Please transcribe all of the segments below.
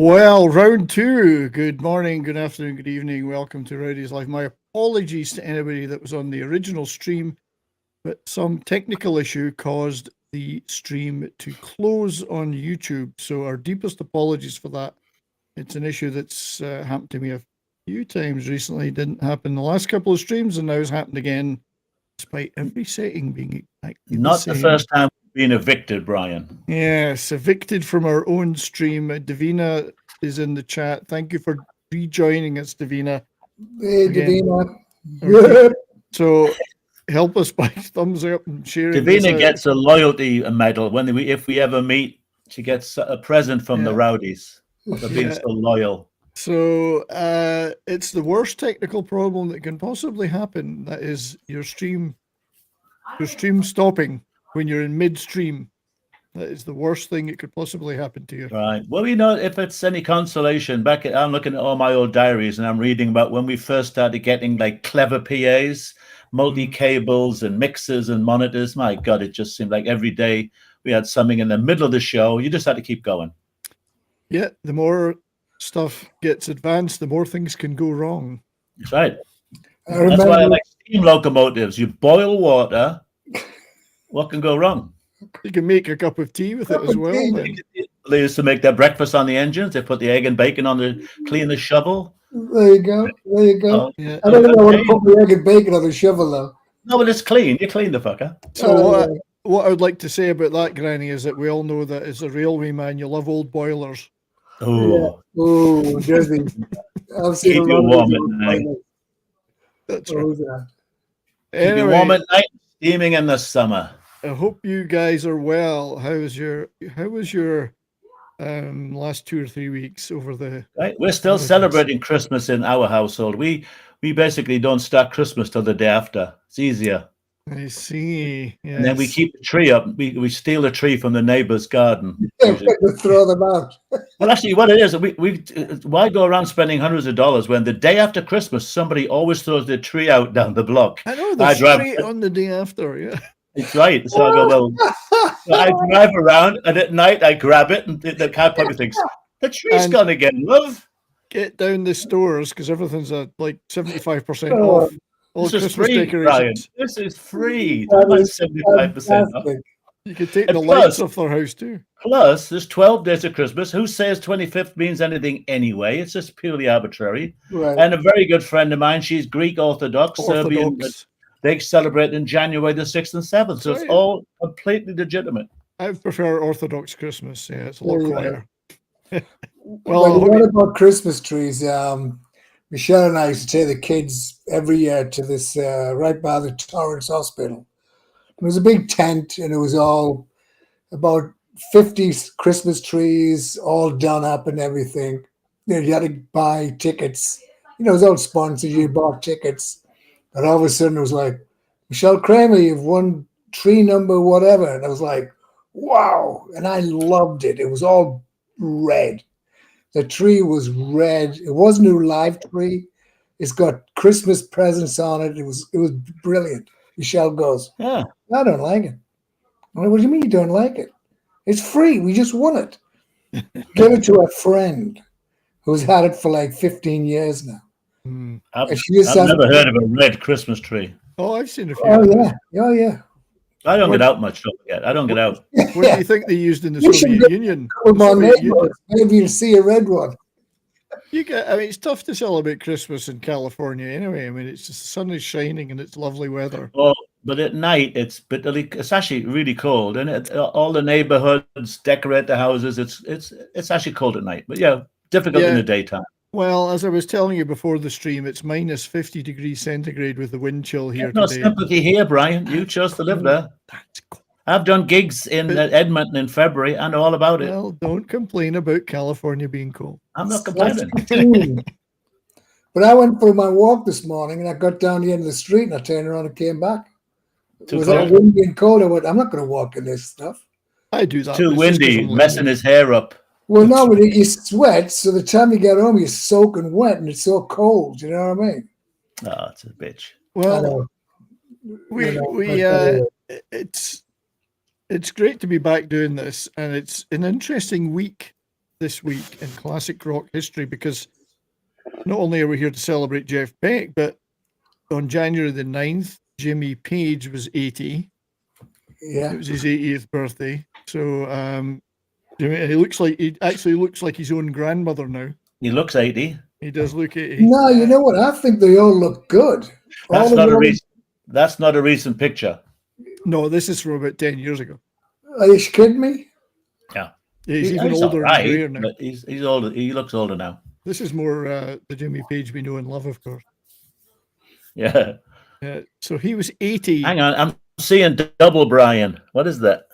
Well, round two. Good morning, good afternoon, good evening. Welcome to Rowdies Live. My apologies to anybody that was on the original stream, but some technical issue caused the stream to close on YouTube. So our deepest apologies for that. It's an issue that's happened to me a few times recently. Didn't happen the last couple of streams, and now it's happened again, despite every setting being exactly Not the first time being evicted, Brian. Yes, evicted from our own stream. Davina is in the chat. Thank you for rejoining us, Davina. Hey, Again. Davina. So help us by thumbs up and sharing. Davina gets a loyalty medal if we ever meet. She gets a present from the Rowdies for being so loyal. So it's the worst technical problem that can possibly happen. That is your stream stopping when you're in midstream. That is the worst thing that could possibly happen to you. Right. Well, if it's any consolation, I'm looking at all my old diaries and I'm reading about when we first started getting like clever PAs, multi-cables and mixers and monitors. My God, it just seemed like every day we had something in the middle of the show. You just had to keep going. Yeah, the more stuff gets advanced, the more things can go wrong. That's right. That's why I like steam locomotives. You boil water. What can go wrong? You can make a cup of tea with it as well. Then. They used to make their breakfast on the engines. They put the egg and bacon on the clean the shovel. There you go. There you go. Oh, yeah. I don't know what to put the egg and bacon on the shovel though. No, but it's clean. You clean the fucker. So what I would like to say about that, Granny, is that we all know that as a railway man, you love old boilers. Oh, oh, Jersey. I've seen keep you warm at night. That's right. Keep you warm at night, steaming in the summer. I hope you guys are well. How was your last 2 or 3 weeks over the? Right, we're still celebrating Christmas in our household. We basically don't start Christmas till the day after. It's easier. I see. Yes. And then we keep the tree up. We steal a tree from the neighbor's garden. Throw them out. Well, actually, what it is, why go around spending hundreds of dollars when the day after Christmas somebody always throws their tree out down the block? I know the straight on the day after. Yeah. It's right. So I go, so I drive around, and at night I grab it, and the car probably thinks, the tree's gone again, love. Get down the stores, because everything's at like 75% off. All this Christmas is free, decorations. Brian. This is free. That's 75% off. You can take the lights off their house too. Plus, there's 12 days of Christmas. Who says 25th means anything anyway? It's just purely arbitrary. Right. And a very good friend of mine, she's Greek Orthodox. Serbian. They celebrate in January the 6th and 7th. So it's all completely legitimate. I prefer Orthodox Christmas. Yeah, it's a lot quieter. Well, what about Christmas trees? Michelle and I used to take the kids every year to this right by the Torrance Hospital. It was a big tent, and it was all about 50 Christmas trees, all done up and everything. You had to buy tickets. It was all sponsored. You bought tickets. And all of a sudden, it was like, Michelle Kramer, you've won tree number whatever. And I was like, wow. And I loved it. It was all red. The tree was red. It wasn't a live tree. It's got Christmas presents on it. It was brilliant. Michelle goes, yeah, I don't like it. I'm like, what do you mean you don't like it? It's free. We just won it. Give it to a friend who's had it for like 15 years now. I've never heard of a red Christmas tree. Oh, I've seen a few. Oh, yeah. Oh, yeah. I don't get out much. Don't forget. I don't get out. What do you think they used in the Soviet Union? Maybe you'll see a red one. It's tough to celebrate Christmas in California anyway. I mean, it's just the sun is shining and it's lovely weather. Well, but at night it's actually really cold, and all the neighborhoods decorate the houses. It's actually cold at night, but yeah, difficult in the daytime. Well, as I was telling you before the stream, it's minus 50 degrees centigrade with the wind chill here today. No sympathy here, Brian. You chose to live there. That's cool. I've done gigs in Edmonton in February. I know all about it. Well, don't complain about California being cold. I'm not complaining. But I went for my walk this morning, and I got down the end of the street, and I turned around and came back. It was all windy and cold. I went, I'm not going to walk in this stuff. I do that. Too windy, messing his hair up. Well, no, but you sweat, so the time you get home, you're soaking wet, and it's so cold. You know what I mean? Oh, it's a bitch. Well, it's great to be back doing this, and it's an interesting week this week in classic rock history, because not only are we here to celebrate Jeff Beck, but on January the 9th, Jimmy Page was 80. Yeah. It was his 80th birthday. So Jimmy, he actually looks like his own grandmother now. He looks 80. He does look 80. No, you know what? I think they all look good. That's not a recent picture. No, this is from about 10 years ago. Are you kidding me? Yeah. He's even older and grayer now. But he's older. He looks older now. This is more the Jimmy Page we know and love, of course. Yeah. So he was 80. Hang on, I'm seeing double Brian. What is that?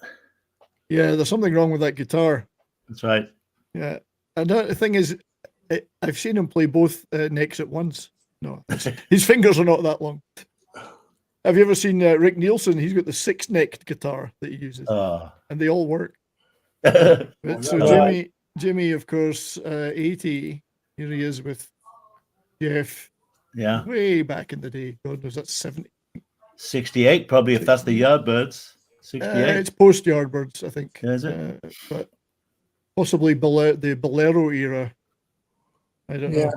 Yeah, there's something wrong with that guitar. That's right. Yeah. And the thing is, I've seen him play both necks at once. No, his fingers are not that long. Have you ever seen Rick Nielsen? He's got the 6-necked guitar that he uses, and they all work. So Jimmy, of course, 80. Here he is with Jeff. Yeah. Way back in the day. God knows that's 70. 68, probably, if that's the Yardbirds. 68. It's post Yardbirds, I think. Is it? But possibly the Bolero era. I don't know.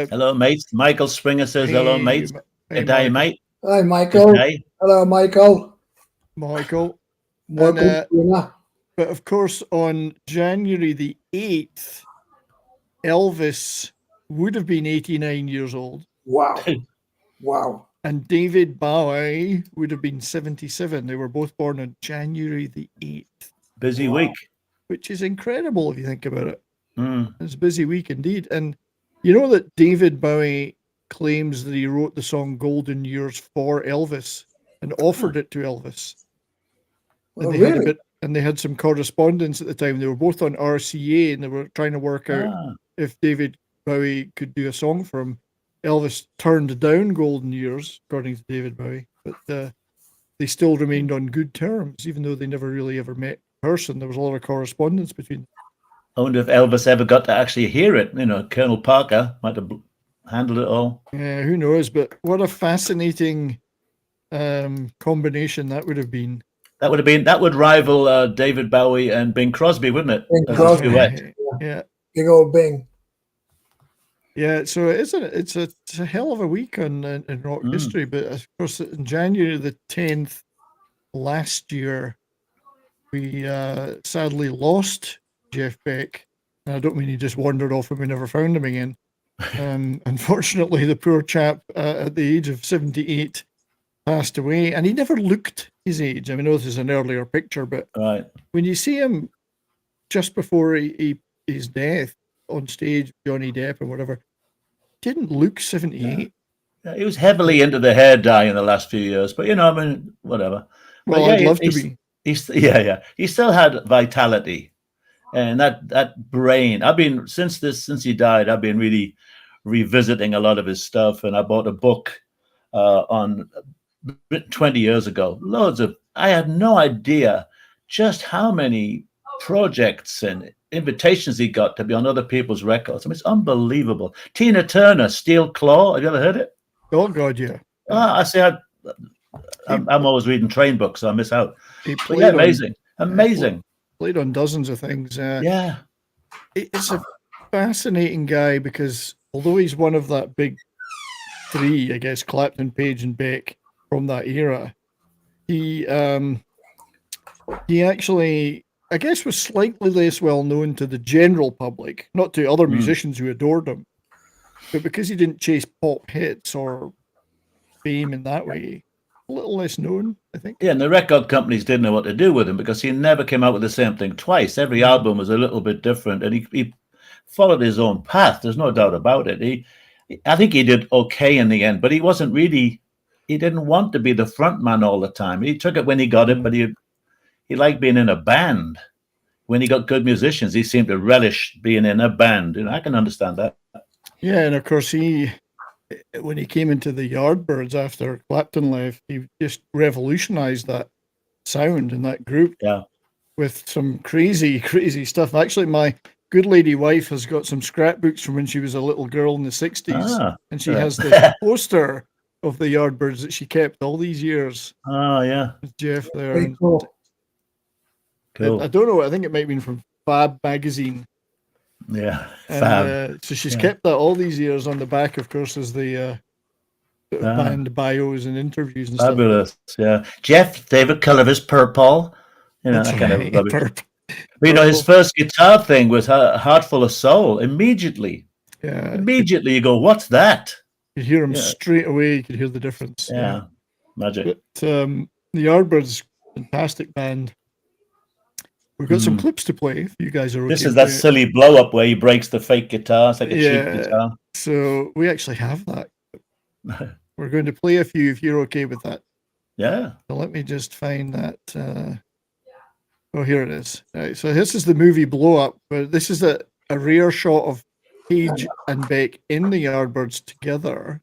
Hello, mates. Michael Springer says, hello, mates. Good day, mate. Hi, Michael. Hello, Michael. Michael. Welcome. But of course, on January the 8th, Elvis would have been 89 years old. Wow. Wow. And David Bowie would have been 77. They were both born on January the 8th. Busy week. Which is incredible if you think about it. Mm. It's a busy week indeed. And you know that David Bowie claims that he wrote the song Golden Years for Elvis and offered it to Elvis. And they had some correspondence at the time. They were both on RCA and they were trying to work out if David Bowie could do a song for him. Elvis turned down Golden Years, according to David Bowie, but they still remained on good terms, even though they never really ever met in person. There was a lot of correspondence between them. I wonder if Elvis ever got to actually hear it. You know, Colonel Parker might have handled it all. Yeah, who knows? But what a fascinating combination that would have been. That would rival David Bowie and Bing Crosby, wouldn't it? Bing Crosby. Yeah. Big old Bing. Yeah, so it's a hell of a week in rock history. But of course, in January the 10th last year, we sadly lost Jeff Beck. And I don't mean he just wandered off and we never found him again. Unfortunately, the poor chap at the age of 78 passed away, and he never looked his age. I mean, I know this is an earlier picture, but when you see him just before his death on stage, Johnny Depp and whatever, didn't look 78. Yeah, he was heavily into the hair dye in the last few years, but I mean, whatever. Well, I'd love to be. He still had vitality, and that brain. I've been since he died. I've been really revisiting a lot of his stuff, and I bought a book on 20 years ago. I had no idea just how many projects and invitations he got to be on other people's records. I mean, it's unbelievable. Tina Turner, Steel Claw. Have you ever heard it? Oh God, yeah. I see. I'm always reading train books, so I miss out. Amazing. Played on dozens of things. Yeah. It's a fascinating guy because although he's one of that big three, I guess, Clapton, Page, and Beck from that era, he actually, I guess, was slightly less well known to the general public, not to other musicians who adored him, but because he didn't chase pop hits or fame in that way, a little less known, I think. Yeah, and the record companies didn't know what to do with him because he never came out with the same thing twice. Every album was a little bit different, and he followed his own path. There's no doubt about it. I think he did okay in the end, but he wasn't really. He didn't want to be the front man all the time. He took it when he got it, but he liked being in a band. When he got good musicians, he seemed to relish being in a band. I can understand that. Yeah, and of course when he came into the Yardbirds after Clapton left, he just revolutionized that sound and that group. Yeah, with some crazy, crazy stuff. Actually, my good lady wife has got some scrapbooks from when she was a little girl in the 60s, and she has this poster of the Yardbirds that she kept all these years. Oh, yeah. With Jeff there. Cool. I don't know. I think it might have been from Fab magazine. Yeah, And so she's kept that all these years on the back, of course, as the band bios and interviews and fabulous. Yeah, Jeff, favorite color of his purple. That's that kind of rubbish. Purple. But, his first guitar thing was Heart Full of Soul. Immediately, you go, what's that? You hear him straight away. You could hear the difference. Yeah, magic. But the Yardbirds, fantastic band. We've got some clips to play if you guys are okay. This is that silly blow up where he breaks the fake guitar. It's like a cheap guitar. So we actually have that. We're going to play a few if you're okay with that. Yeah. So let me just find that. Oh, here it is. Right, so this is the movie Blow Up, but this is a rare shot of Page and Beck in the Yardbirds together.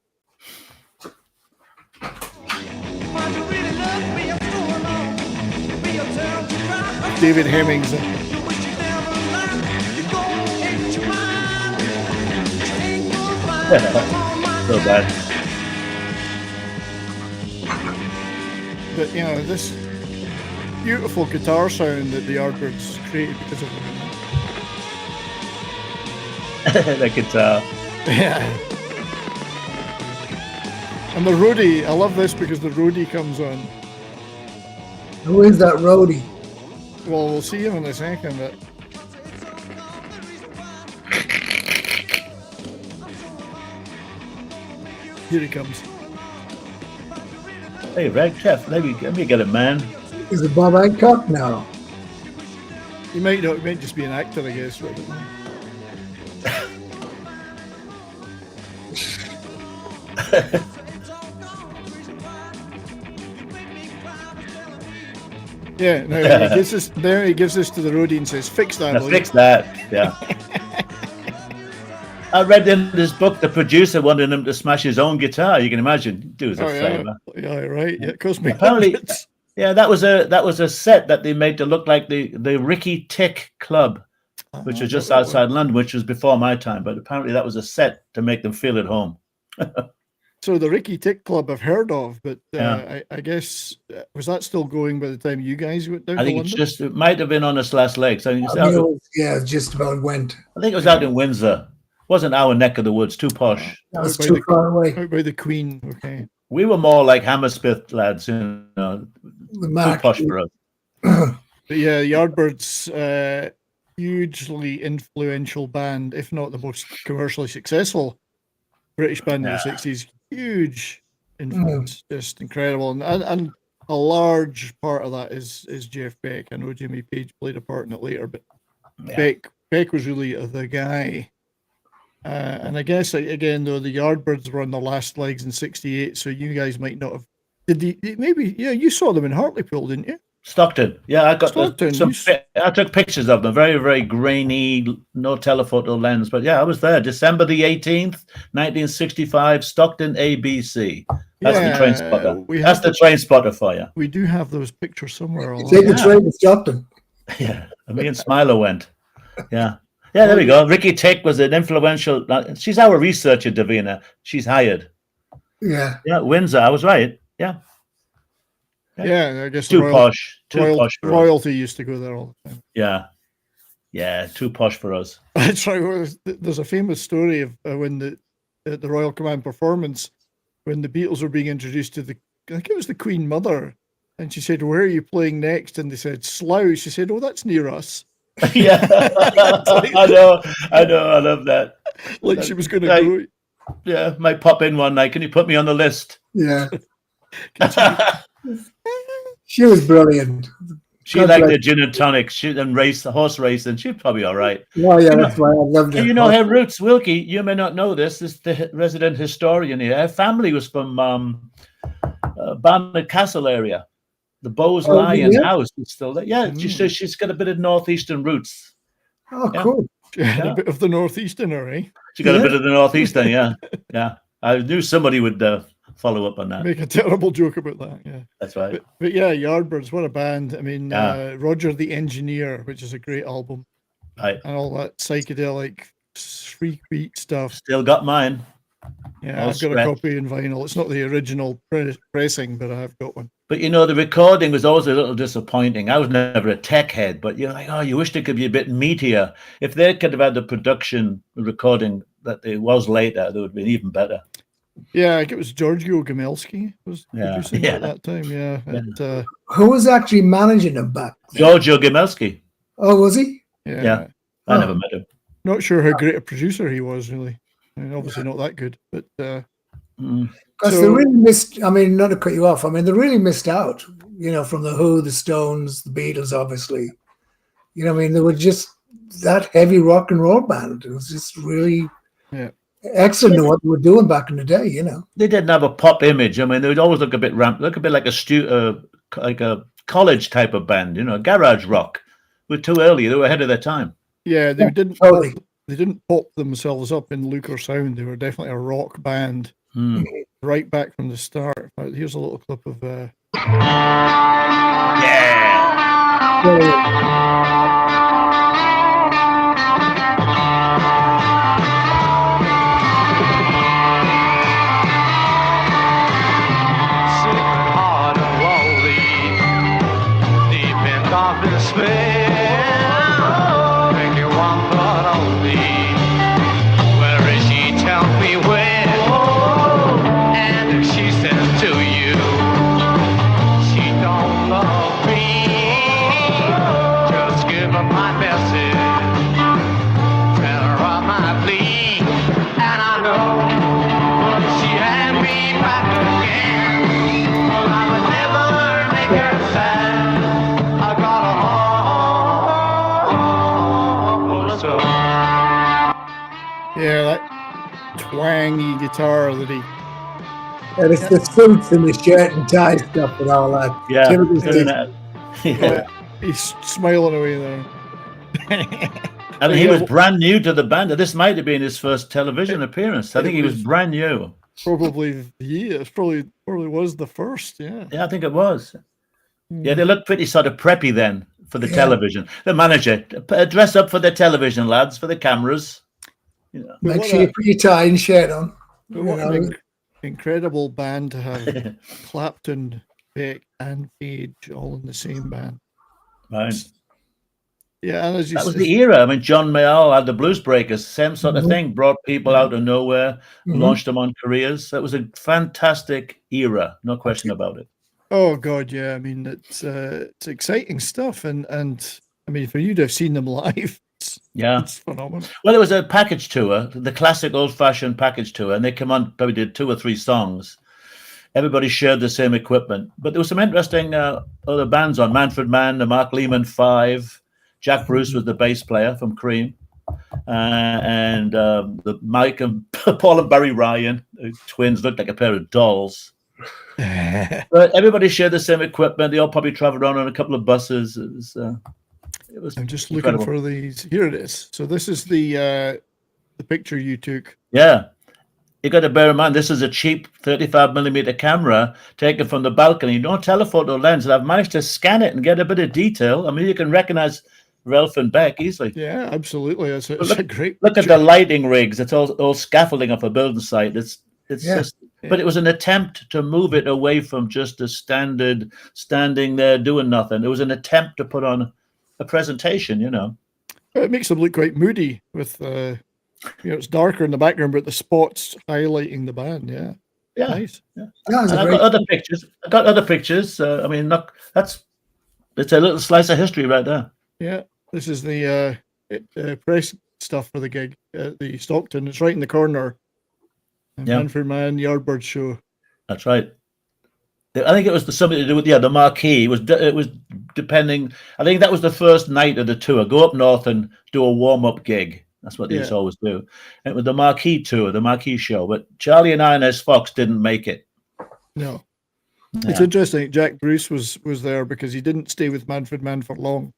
David Hemmings. So bad. But this beautiful guitar sound that the Yardbirds created because of the guitar. Yeah. And the roadie, I love this because the roadie comes on. Who is that roadie? Well, we'll see him in a second. But here he comes. Hey, Red Jeff, let me get it, man. Is it Bob Hancock now? He might not. He might just be an actor, I guess. But yeah, no, he gives this to the roadie and says, "Fix that." Now, fix that. Yeah. I read in this book the producer wanted him to smash his own guitar. You can imagine. Do us a favor. Yeah, right. Yeah, it cost me apparently. Hundreds. Yeah, that was a set that they made to look like the Ricky Tick Club, which was just outside London, which was before my time. But apparently that was a set to make them feel at home. So the Ricky Tick Club I've heard of, but I guess was that still going by the time you guys went down to London? It might have been on its last legs. Just about went. I think it was out in Windsor. Wasn't our neck of the woods, too posh. That was too far away. Out by the Queen, okay. We were more like Hammersmith lads, too posh for us. But yeah, Yardbirds, hugely influential band, if not the most commercially successful British band in the 60s. Huge influence, just incredible. And a large part of that is Jeff Beck. I know Jimmy Page played a part in it later, but Beck was really the guy. And I guess, again, though, the Yardbirds were on the last legs in 68, so you guys might not have... you saw them in Hartlepool, didn't you? Stockton. Yeah, I got Stockton. I took pictures of them. Very, very grainy, no telephoto lens. But yeah, I was there. December the 18th, 1965, Stockton, ABC. That's the train spotter. That's the train spotter for you. We do have those pictures somewhere. Take the train to Stockton. Yeah, me and Smiler went. Yeah. Yeah, there we go. Ricky Tick was an influential... She's our researcher, Davina. She's hired. Yeah. Yeah, Windsor. I was right. Yeah. Yeah, I guess too posh. Too posh for royalty used to go there all the time. Yeah. Yeah, too posh for us. That's right. There's a famous story of when the Royal Command performance, when the Beatles were being introduced to I think it was the Queen Mother, and she said, "Where are you playing next?" And they said, "Slough." She said, "Oh, that's near us." Yeah, I know. I love that. Like she was going to go. Yeah, might pop in one night. Can you put me on the list? Yeah. She was brilliant. She liked the gin and tonic. And horse racing. She's probably all right. Oh yeah, that's why I loved it. You know her roots, Wilkie. You may not know this. This is the resident historian here. Her family was from Barnard Castle area. The Bowes Lion House is still there. Yeah, she says she's got a bit of northeastern roots. Oh, cool. A bit of the northeastern, eh? She got a bit of the northeastern, yeah. I knew somebody would follow up on that. Make a terrible joke about that, yeah. That's right. But yeah, Yardbirds, what a band. I mean, Roger the Engineer, which is a great album. Right. And all that psychedelic, freak beat stuff. Still got mine. Yeah, All I've got a stretched. copy in vinyl. It's not the original pressing, but I have got one. But the recording was always a little disappointing. I was never a tech head, but you're like, oh, you wish it could be a bit meatier. If they could have had the production recording that it was later, it would have been even better. Yeah, I think it was Giorgio Gamelski was producing it at that time. Yeah. Who was actually managing him back then? Giorgio Gamelski. Oh, was he? Yeah. I never met him. Not sure how great a producer he was, really. I mean, obviously not that good, but because they really missed. I mean, not to cut you off. I mean, they really missed out. From the Who, the Stones, the Beatles, obviously. I mean, they were just that heavy rock and roll band. It was just really excellent in what they were doing back in the day. They didn't have a pop image. I mean, they would always look a bit like a college type of band. Garage rock. They were too early. They were ahead of their time. Yeah, they didn't. Totally. They didn't pop themselves up in look or sound. They were definitely a rock band right back from the start. Here's a little clip of. Yeah, that twangy guitar that he. And it's the suits and the shirt and tie stuff and all that. Yeah. He's smiling away there. And he was brand new to the band. This might have been his first television appearance. I think he was brand new. Probably, it probably was the first. Yeah. Yeah, I think it was. Yeah, they looked pretty sort of preppy then for the television. The manager, dress up for the television, lads, for the cameras. Make sure you put your tie and shirt on. What an incredible band to have Clapton, Beck, and Page all in the same band. Right. Yeah, and that was the era. I mean, John Mayall had the Blues Breakers, same sort of thing, brought people out of nowhere, launched them on careers. That was a fantastic era, no question about it. Oh God, yeah. I mean, it's exciting stuff, and I mean, for you to have seen them live, it's phenomenal. Well, it was a package tour, the classic old-fashioned package tour, and they come on, probably did 2 or 3 songs. Everybody shared the same equipment, but there were some interesting other bands on. Manfred Mann, the Mark Lehman 5, Jack Bruce was the bass player from Cream, and the Mike and Paul and Barry Ryan, twins, looked like a pair of dolls. But everybody shared the same equipment. They all probably traveled around on a couple of buses. It was I'm just incredible. looking for these. Here it is. So this is the picture you took. Yeah. You got to bear in mind, this is a cheap 35mm camera taken from the balcony. No telephoto lens. And I've managed to scan it and get a bit of detail. I mean, you can recognize Ralph and Beck easily. Yeah, absolutely. It's a great look at the lighting rigs. It's all scaffolding off a building site. It's just, but it was an attempt to move it away from just a standard standing there doing nothing. It was an attempt to put on a presentation, It makes them look quite moody with, it's darker in the background, but the spots highlighting the band. Yeah. Nice. Yeah. I've got other pictures. I mean, it's a little slice of history right there. Yeah. This is the press stuff for the gig at the Stockton. It's right in the corner. Manfred Mann Yardbird show. That's right. I think it was something to do with the marquee. It was depending. I think that was the first night of the tour. Go up north and do a warm-up gig. That's what they used to always do. And it was the marquee tour, the marquee show. But Charlie and Inez Fox didn't make it. No. Yeah. It's interesting. Jack Bruce was there because he didn't stay with Manfred Mann for long.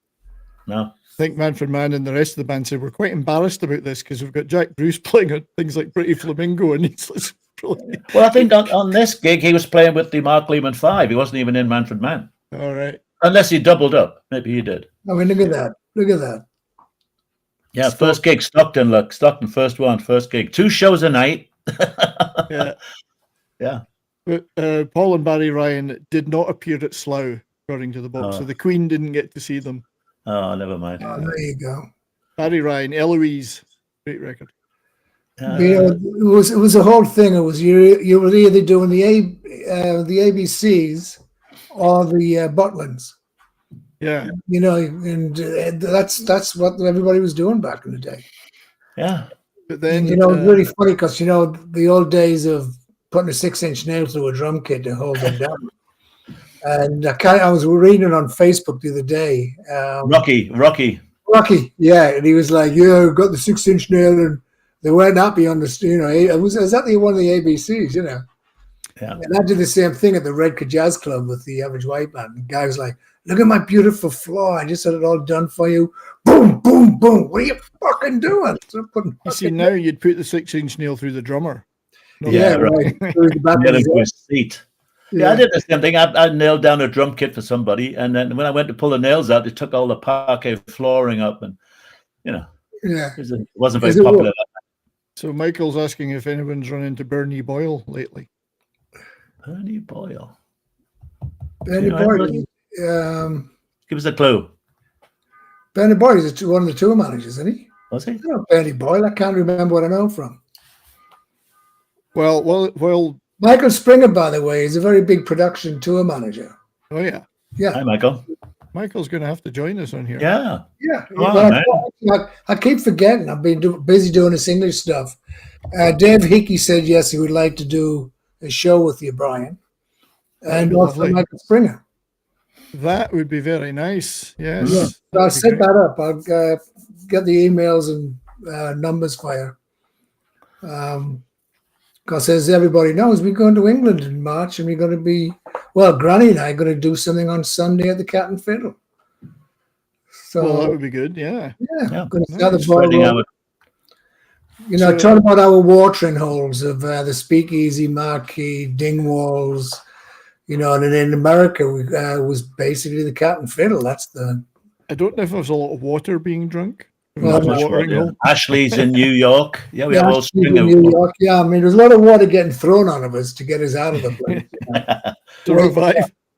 No. I think Manfred Mann and the rest of the band said we're quite embarrassed about this because we've got Jack Bruce playing on things like Pretty Flamingo, and he's really... Well, I think on this gig he was playing with the Mark Lehman 5. He wasn't even in Manfred Mann. All right. Unless he doubled up. Maybe he did. I mean, look at that. Yeah, first gig, Stockton, first gig. 2 shows a night. Yeah. Yeah. But Paul and Barry Ryan did not appear at Slough, according to the box, so the Queen didn't get to see them. Oh, never mind. Oh, there you go. Barry Ryan, Eloise, great record. It was a whole thing. It was you were either doing the ABCs or the Butlins. Yeah, and that's what everybody was doing back in the day. Yeah, but then it's really funny because the old days of putting a 6-inch nail through a drum kit to hold them down. And I was reading it on Facebook the other day. Rocky, yeah, and he was like, "Yeah, got the 6-inch nail," and they weren't happy on the, it was exactly one of the ABCs, Yeah. And I did the same thing at the Redcar Jazz Club with the Average White Band. The guy was like, "Look at my beautiful floor. I just had it all done for you." Boom, boom, boom. What are you fucking doing? So you see, now you'd put the 6-inch nail through the drummer. Yeah, right. Through the back of his seat. Yeah, I did the same thing. I nailed down a drum kit for somebody, and then when I went to pull the nails out, they took all the parquet flooring up, and it wasn't very popular. So Michael's asking if anyone's run into Bernie Boyle lately. Bernie Boyle. Bernie Boyle. Give us a clue. Bernie Boyle is one of the tour managers, isn't he? Was he? Bernie Boyle. I can't remember what I know from. Well. Michael Springer, by the way, is a very big production tour manager. Oh, yeah. Yeah. Hi, Michael. Michael's going to have to join us on here. Yeah. Yeah. I keep forgetting. I've been busy doing this English stuff. Dave Hickey said, yes, he would like to do a show with you, Brian. And also Michael Springer. That would be very nice. Yes. Yeah. So I'll set that up. I'll get the emails and numbers for you. Because as everybody knows, we're going to England in March, and we're going to be, Granny and I are going to do something on Sunday at the Cat and Fiddle. So that would be good, yeah. Yeah. Going to start the ball rolling. Talking about our watering holes of the Speakeasy, Marquee, Dingwalls, and then in America, was basically the Cat and Fiddle. I don't know if there's a lot of water being drunk. Ashley's in New York. Yeah, we have all string of New York. Yeah, I mean, there's a lot of water getting thrown on us to get us out of the place.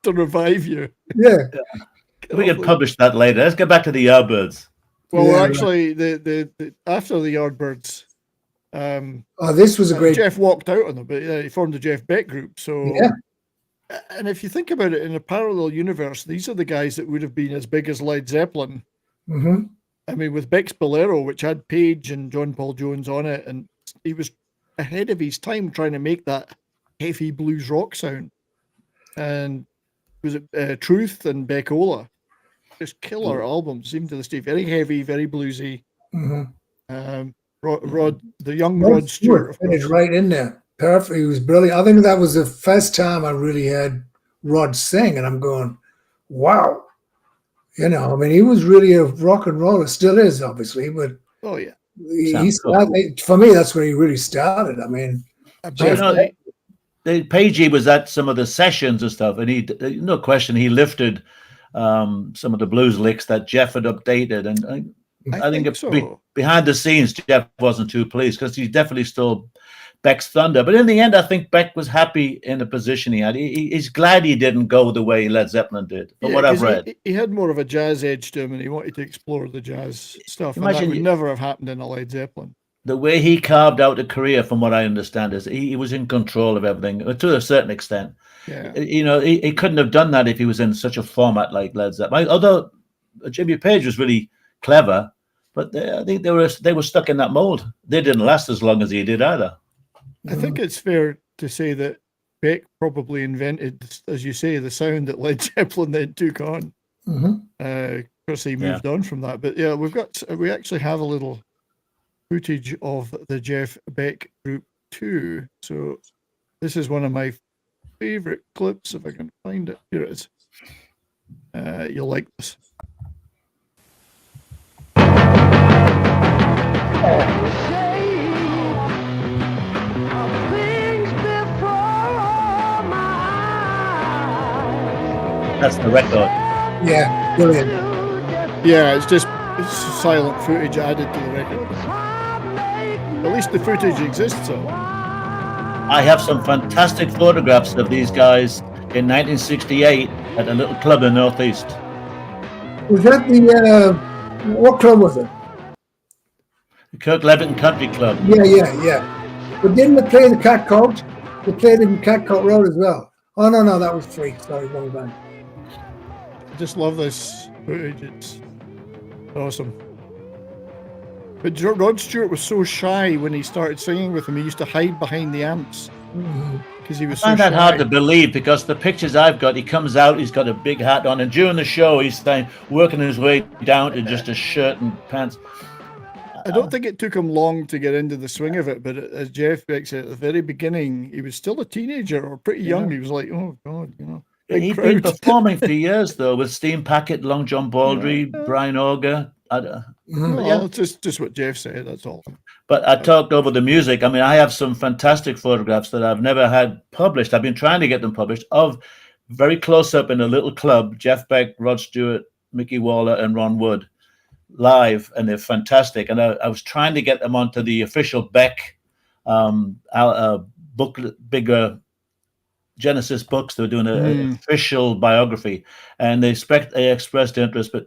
to revive you. Yeah. We can publish that later. Let's get back to the Yardbirds. Well, actually, the after the Yardbirds, this was a great. Jeff walked out on them, but he formed the Jeff Beck group. So, and if you think about it, in a parallel universe, these are the guys that would have been as big as Led Zeppelin. Mm-hmm. I mean, with Beck's Bolero, which had Page and John Paul Jones on it, and he was ahead of his time trying to make that heavy blues rock sound. And was it Truth and Beckola? Just killer albums, seem to this day. Very heavy, very bluesy. Mm-hmm. Rod, the young Rod Stewart. Finished right in there. Perfect. He was brilliant. I think that was the first time I really heard Rod sing, and I'm going, wow. I mean, he was really a rock and roller. Still is, obviously, but oh yeah, he started, for me, that's where he really started. I mean, Pagey was at some of the sessions and stuff, and he, no question, he lifted some of the blues licks that Jeff had updated, and I think so. Behind the scenes, Jeff wasn't too pleased because he definitely stole Beck's thunder. But in the end, I think Beck was happy in the position he had. He's glad he didn't go the way Led Zeppelin did, from what I've read. He had more of a jazz edge to him, and he wanted to explore the jazz stuff. And that would never have happened in a Led Zeppelin. The way he carved out a career, from what I understand, is he was in control of everything to a certain extent. Yeah. He couldn't have done that if he was in such a format like Led Zeppelin. Although Jimmy Page was really clever, but I think they were stuck in that mold. They didn't last as long as he did either. I think it's fair to say that Beck probably invented, as you say, the sound that Led Zeppelin then took on. Of course, he moved on from that. But yeah, we actually have a little footage of the Jeff Beck group too. So this is one of my favorite clips, if I can find it. Here it is. You'll like this. That's the record. Yeah, brilliant. Yeah, it's silent footage added to the record. At least the footage exists. So. I have some fantastic photographs of these guys in 1968 at a little club in the Northeast. Was that the what club was it? The Kirk Leviton Country Club. Yeah. But didn't they play the Catcoat? They played in Catcoat Road as well. Oh no, that was 3. Sorry, wrong band. I just love this footage. It's awesome. But Rod Stewart was so shy when he started singing with him. He used to hide behind the amps because he was so shy. I find that hard to believe because the pictures I've got, he comes out, he's got a big hat on, and during the show, he's working his way down to just a shirt and pants. I don't think it took him long to get into the swing of it, but as Jeff Beck said at the very beginning, he was still a teenager or pretty young. He was like, oh God, you know. He'd been performing for years though with Steam Packet, Long John Baldry, Brian Auger. Well, just what Jeff said, that's all. But I talked over the music. I mean, I have some fantastic photographs that I've never had published. I've been trying to get them published of very close up in a little club, Jeff Beck, Rod Stewart, Mickey Waller, and Ron Wood live, and they're fantastic. And I was trying to get them onto the official Beck booklet, bigger Genesis books. They were doing an official biography, and they expressed interest, but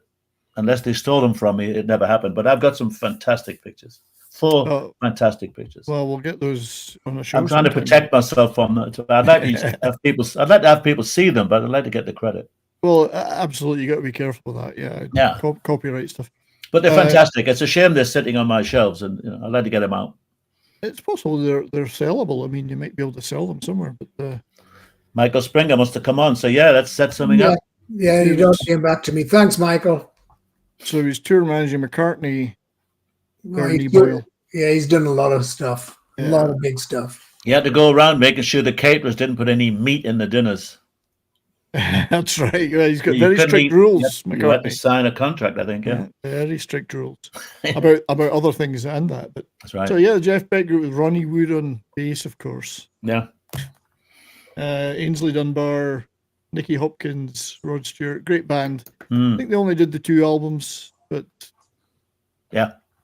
unless they stole them from me, it never happened. But I've got some fantastic pictures. Fantastic pictures. Well, we'll get those on the show. I'm trying to protect myself from that. I'd like to have people see them, but I'd like to get the credit. Well, absolutely, you got to be careful with that. Yeah. Copyright stuff. But they're fantastic. It's a shame they're sitting on my shelves, and I'd like to get them out. It's possible they're sellable. I mean, you might be able to sell them somewhere. But Michael Springer must have come on. So yeah, let's set something up. Yeah, you don't came back to me. Thanks, Michael. So he's tour managing McCartney. He's done a lot of stuff. A lot of big stuff. He had to go around making sure the caterers didn't put any meat in the dinners. That's right. Yeah, he's got very strict rules. You had to sign a contract, I think. Yeah, very strict rules about other things and that. But that's right. So the Jeff Beck group with Ronnie Wood on bass, of course. Yeah. Ainsley Dunbar, Nicky Hopkins, Rod Stewart, great band. I think they only did the 2 albums, but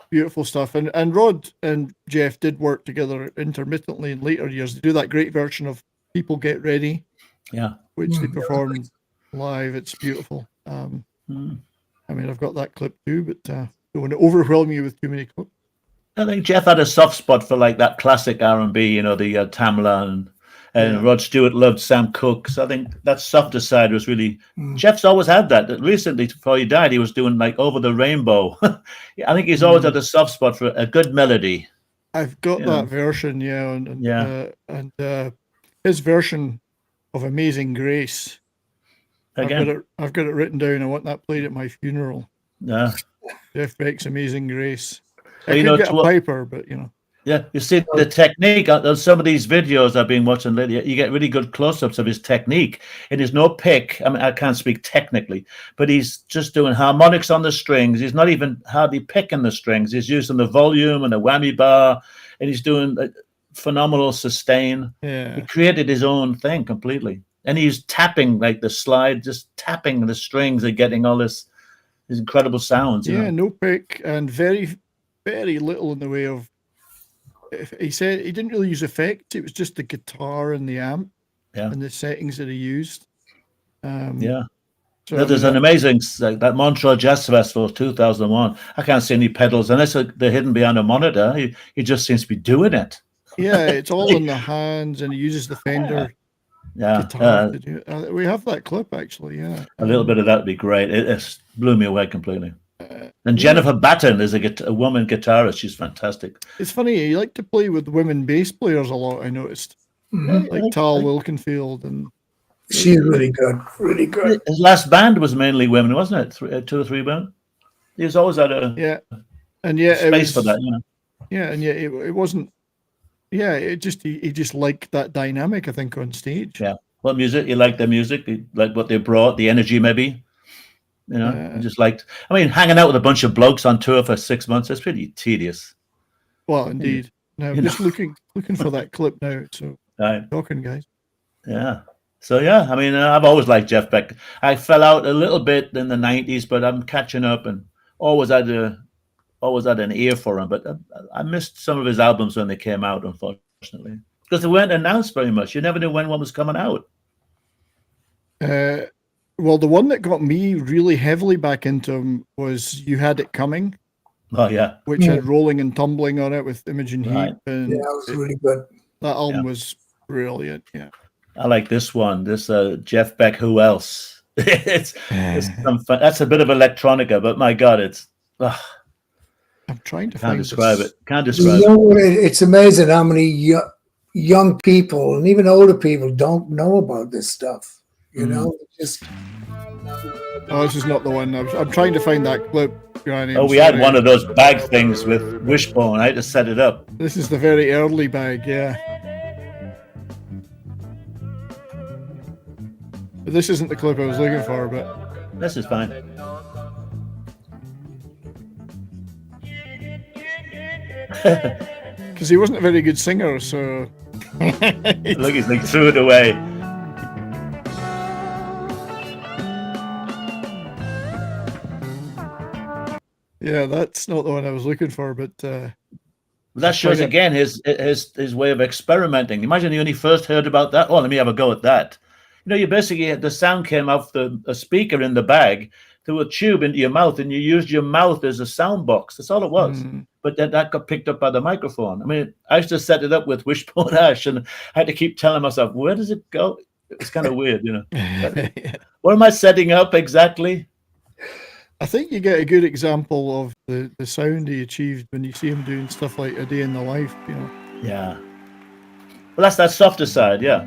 beautiful stuff. And Rod and Jeff did work together intermittently in later years. They do that great version of People Get Ready. Yeah, which they performed live. It's beautiful. I mean, I've got that clip too, but don't want to overwhelm you with too many clips. I think Jeff had a soft spot for like that classic R&B, the Tamla, and Rod Stewart loved Sam Cooke. So I think that softer side was really Jeff's always had that. Recently, before he died, he was doing like Over the Rainbow. I think he's always had a soft spot for a good melody. I've got that version, and his version of Amazing Grace. Again, I've got it written down. I want that played at my funeral. Yeah, Jeff Beck's Amazing Grace. Well, I could get a piper, but Yeah, you see the technique on some of these videos I've been watching lately. You get really good close-ups of his technique. It is no pick. I mean, I can't speak technically, but he's just doing harmonics on the strings. He's not even hardly picking the strings. He's using the volume and the whammy bar, and he's doing phenomenal sustain. Yeah, he created his own thing completely, and he's tapping like the slide, just tapping the strings and getting all these incredible sounds. No pick and very, very little in the way of. He said he didn't really use effects. It was just the guitar and the amp and the settings that he used. So there's an amazing that Montreal Jazz Festival 2001. I can't see any pedals unless they're hidden behind a monitor. He just seems to be doing it. Yeah, it's all in the hands, and he uses the Fender guitar to do it. We have that clip actually. Yeah, a little bit of that would be great. It blew me away completely. And Jennifer Batten is a woman guitarist. She's fantastic. It's funny. You like to play with women bass players a lot. I noticed, like Tal Wilkenfield, and she's really good. Really good. His last band was mainly women, wasn't it? 2 or 3 women. He was always at a space for that. And it wasn't. Yeah, it just he just liked that dynamic, I think, on stage. Yeah. What music? You liked their music? You liked what they brought, the energy maybe? You just liked, I mean, hanging out with a bunch of blokes on tour for 6 months, that's pretty tedious. Well, indeed. Now, I'm just looking for that clip now. So, talking, guys. Yeah. So, I mean, I've always liked Jeff Beck. I fell out a little bit in the 90s, but I'm catching up and always had an ear for him. But I missed some of his albums when they came out, unfortunately. because they weren't announced very much. You never knew when one was coming out. Well, the one that got me really heavily back into them was You Had It Coming. Oh, yeah. Which had Rolling and Tumbling on it with Imogen Heap. And yeah, it was really good. That album was brilliant. Yeah. I like this one. This Jeff Beck, Who Else? it's some fun. That's a bit of electronica, but my God, it's. I'm trying to Can't describe it. It's amazing how many young people and even older people don't know about this stuff. You know, just. Oh, this is not the one. I'm trying to find that clip. Granny, we had one of those bag things with Wishbone. I had to set it up. This is the very early bag, yeah. But this isn't the clip I was looking for, but this is fine. Because he wasn't a very good singer, so. Look, he's like threw it away. Yeah, that's not the one I was looking for, but that shows again his way of experimenting. Imagine when he first heard about that. Oh, let me have a go at that. You know, you basically the sound came off a speaker in the bag through a tube into your mouth, and you used your mouth as a sound box. That's all it was. But then that got picked up by the microphone. I mean, I used to set it up with Wishbone Ash, and I had to keep telling myself, where does it go? It's kind of weird, you know. What am I setting up exactly? I think you get a good example of the sound he achieved when you see him doing stuff like A Day in the Life, you know. Yeah. Well, that's that softer side, yeah.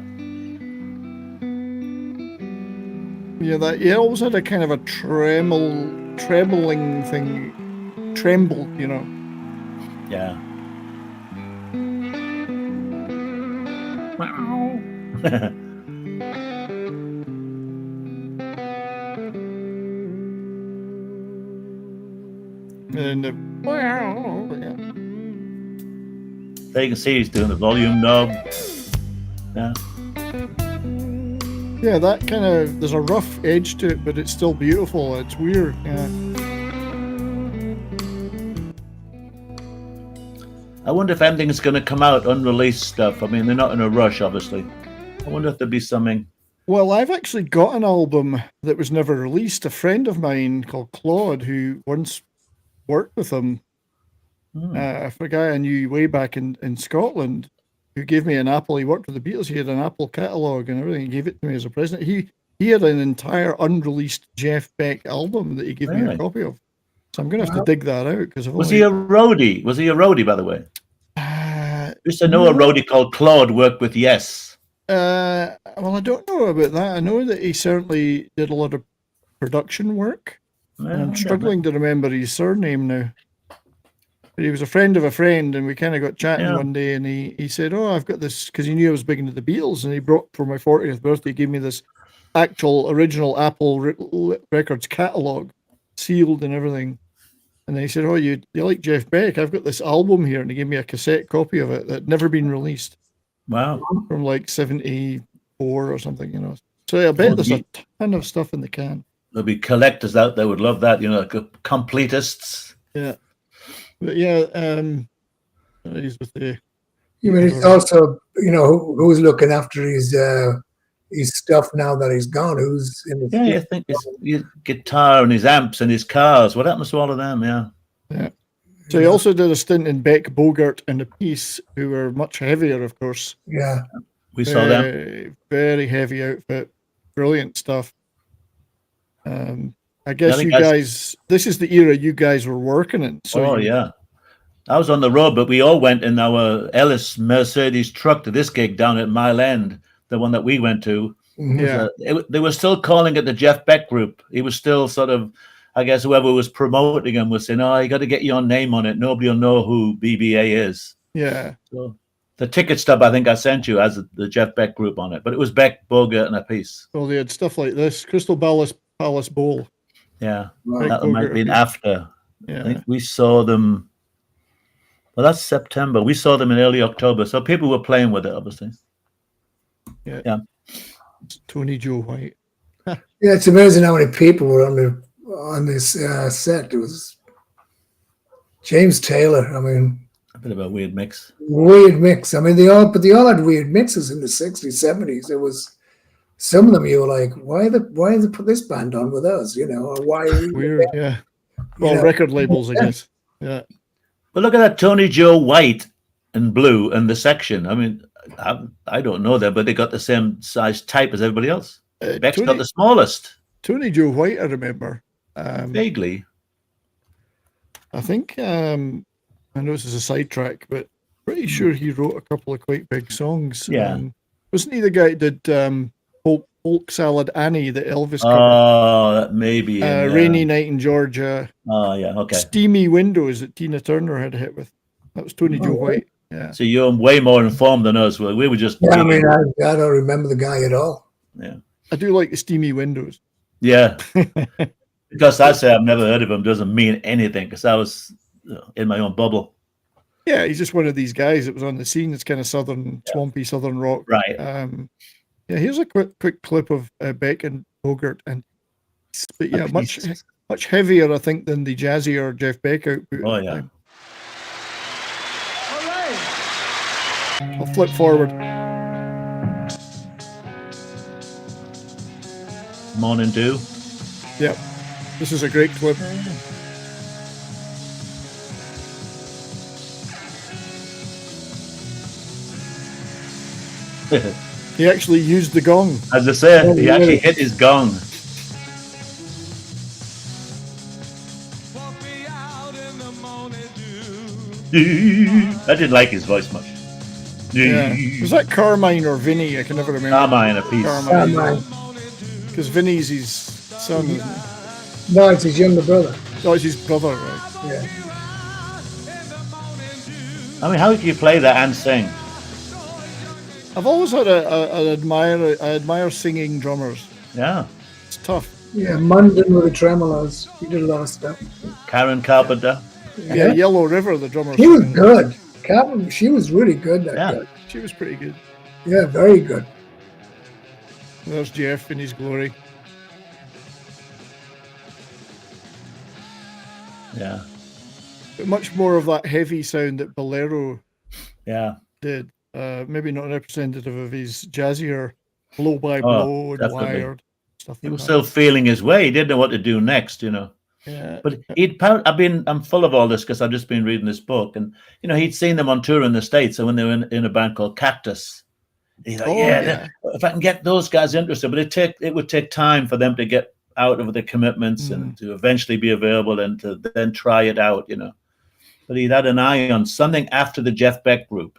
Yeah, that he always had a kind of a trembling thing, tremble, you know. Yeah. And there you can see he's doing the volume knob. Yeah. Yeah, that kind of, there's a rough edge to it, but it's still beautiful. It's weird. Yeah. I wonder if anything's going to come out, unreleased stuff. I mean, they're not in a rush, obviously. I wonder if there'll be something. Well, I've actually got an album that was never released. A friend of mine called Claude, who once worked with him, a guy I knew way back in Scotland, who gave me an Apple. He worked with the Beatles. He had an Apple catalogue and everything. He gave it to me as a present. He had an entire unreleased Jeff Beck album that he gave me a copy of. So I'm going to have to dig that out. Was he a roadie? Was he a roadie, by the way? I used to know a roadie called Claude worked with Yes. Well, I don't know about that. I know that he certainly did a lot of production work. And I'm struggling to remember his surname now. But he was a friend of a friend, and we kind of got chatting one day, and he said, oh, I've got this, because he knew I was big into the Beatles, and he brought, for my 40th birthday, he gave me this actual original Apple Records catalogue, sealed and everything. And then he said, oh, you like Jeff Beck? I've got this album here, and he gave me a cassette copy of it that had never been released. Wow. From like 74 or something, you know. So I bet there's a ton of stuff in the can. There'll be collectors out there would love that, you know, completists. Yeah. But yeah, he's with the. I mean, it's also, you know, who's looking after his stuff now that he's gone? Who's in the I think his guitar and his amps and his cars. What happens to all of them? Yeah. Yeah. So he also did a stint in Beck, Bogart, and the Peace, who were much heavier, of course. Yeah. We saw them. Very heavy outfit. Brilliant stuff. I guess you guys, this is the era you guys were working in. So yeah. I was on the road, but we all went in our Ellis Mercedes truck to this gig down at Mile End, the one that we went to. Yeah. They were still calling it the Jeff Beck group. He was still sort of, I guess whoever was promoting him was saying, oh, you got to get your name on it. Nobody will know who BBA is. Yeah. So the ticket stub, I think I sent you, has the Jeff Beck group on it. But it was Beck, Bogart, and a piece. Well, they had stuff like this. Crystal Palace Bowl. Yeah. Right. That might have been after. Yeah. I think we saw them. Well, that's September. We saw them in early October. So people were playing with it, obviously. Yeah. It's Tony Joe White. Yeah, it's amazing how many people were on this set. It was James Taylor. I mean, A bit of a weird mix. Weird mix. I mean, they all had weird mixes in the 60s, 70s. It was some of them you were like, why they put this band on with us? You know, or why? Weird, yeah. Well, record labels, I guess. Yeah. But look at that Tony Joe White and blue and the section. I mean, I don't know them, but they got the same size type as everybody else. Beck's got the smallest. Tony Joe White, I remember. Vaguely. I think, I know this is a sidetrack, but pretty sure he wrote a couple of quite big songs. Yeah. Wasn't he the guy that did Polk Salad Annie, the Elvis cover? Oh, that maybe. Rainy Night in Georgia. Oh, yeah, okay. Steamy Windows that Tina Turner had a hit with. That was Tony Joe White. Yeah. So you're way more informed than us. We were just... Yeah, I mean, I don't remember the guy at all. Yeah. I do like the Steamy Windows. Yeah. Because I say I've never heard of him doesn't mean anything, because I was in my own bubble. Yeah, he's just one of these guys that was on the scene. It's kind of swampy southern rock. Right. Yeah, here's a quick clip of Beck and Bogart, but yeah, much heavier, I think, than the jazzier Jeff Beck output. Oh yeah. I'll flip forward. Morning Dew. Yep, this is a great clip. He actually used the gong. As I said, he actually hit his gong. I didn't like his voice much. Yeah. Was that Carmine or Vinny? I can never remember. Carmine, a piece. Carmine. Because Vinny's his son, isn't he? No, it's his younger brother. Oh, it's his brother, right? Yeah. I mean, how can you play that and sing? I've always had I admire singing drummers. Yeah. It's tough. Yeah, Munden with the tremolos. He did a lot of stuff. Karen Carpenter. Yeah, Yellow River, the drummer. He was good. She was really good. That girl. She was pretty good. Yeah, very good. There's Jeff in his glory. Yeah. But much more of that heavy sound that Bolero did. Maybe not representative of his jazzier blow by blow and definitely. wired stuff. He was still feeling his way. He didn't know what to do next, you know. Yeah. But I'm full of all this because I've just been reading this book, and you know, he'd seen them on tour in the States, and when they were in a band called Cactus, he thought, if I can get those guys interested, but it would take time for them to get out of the commitments and to eventually be available and to then try it out, you know. But he'd had an eye on something after the Jeff Beck group.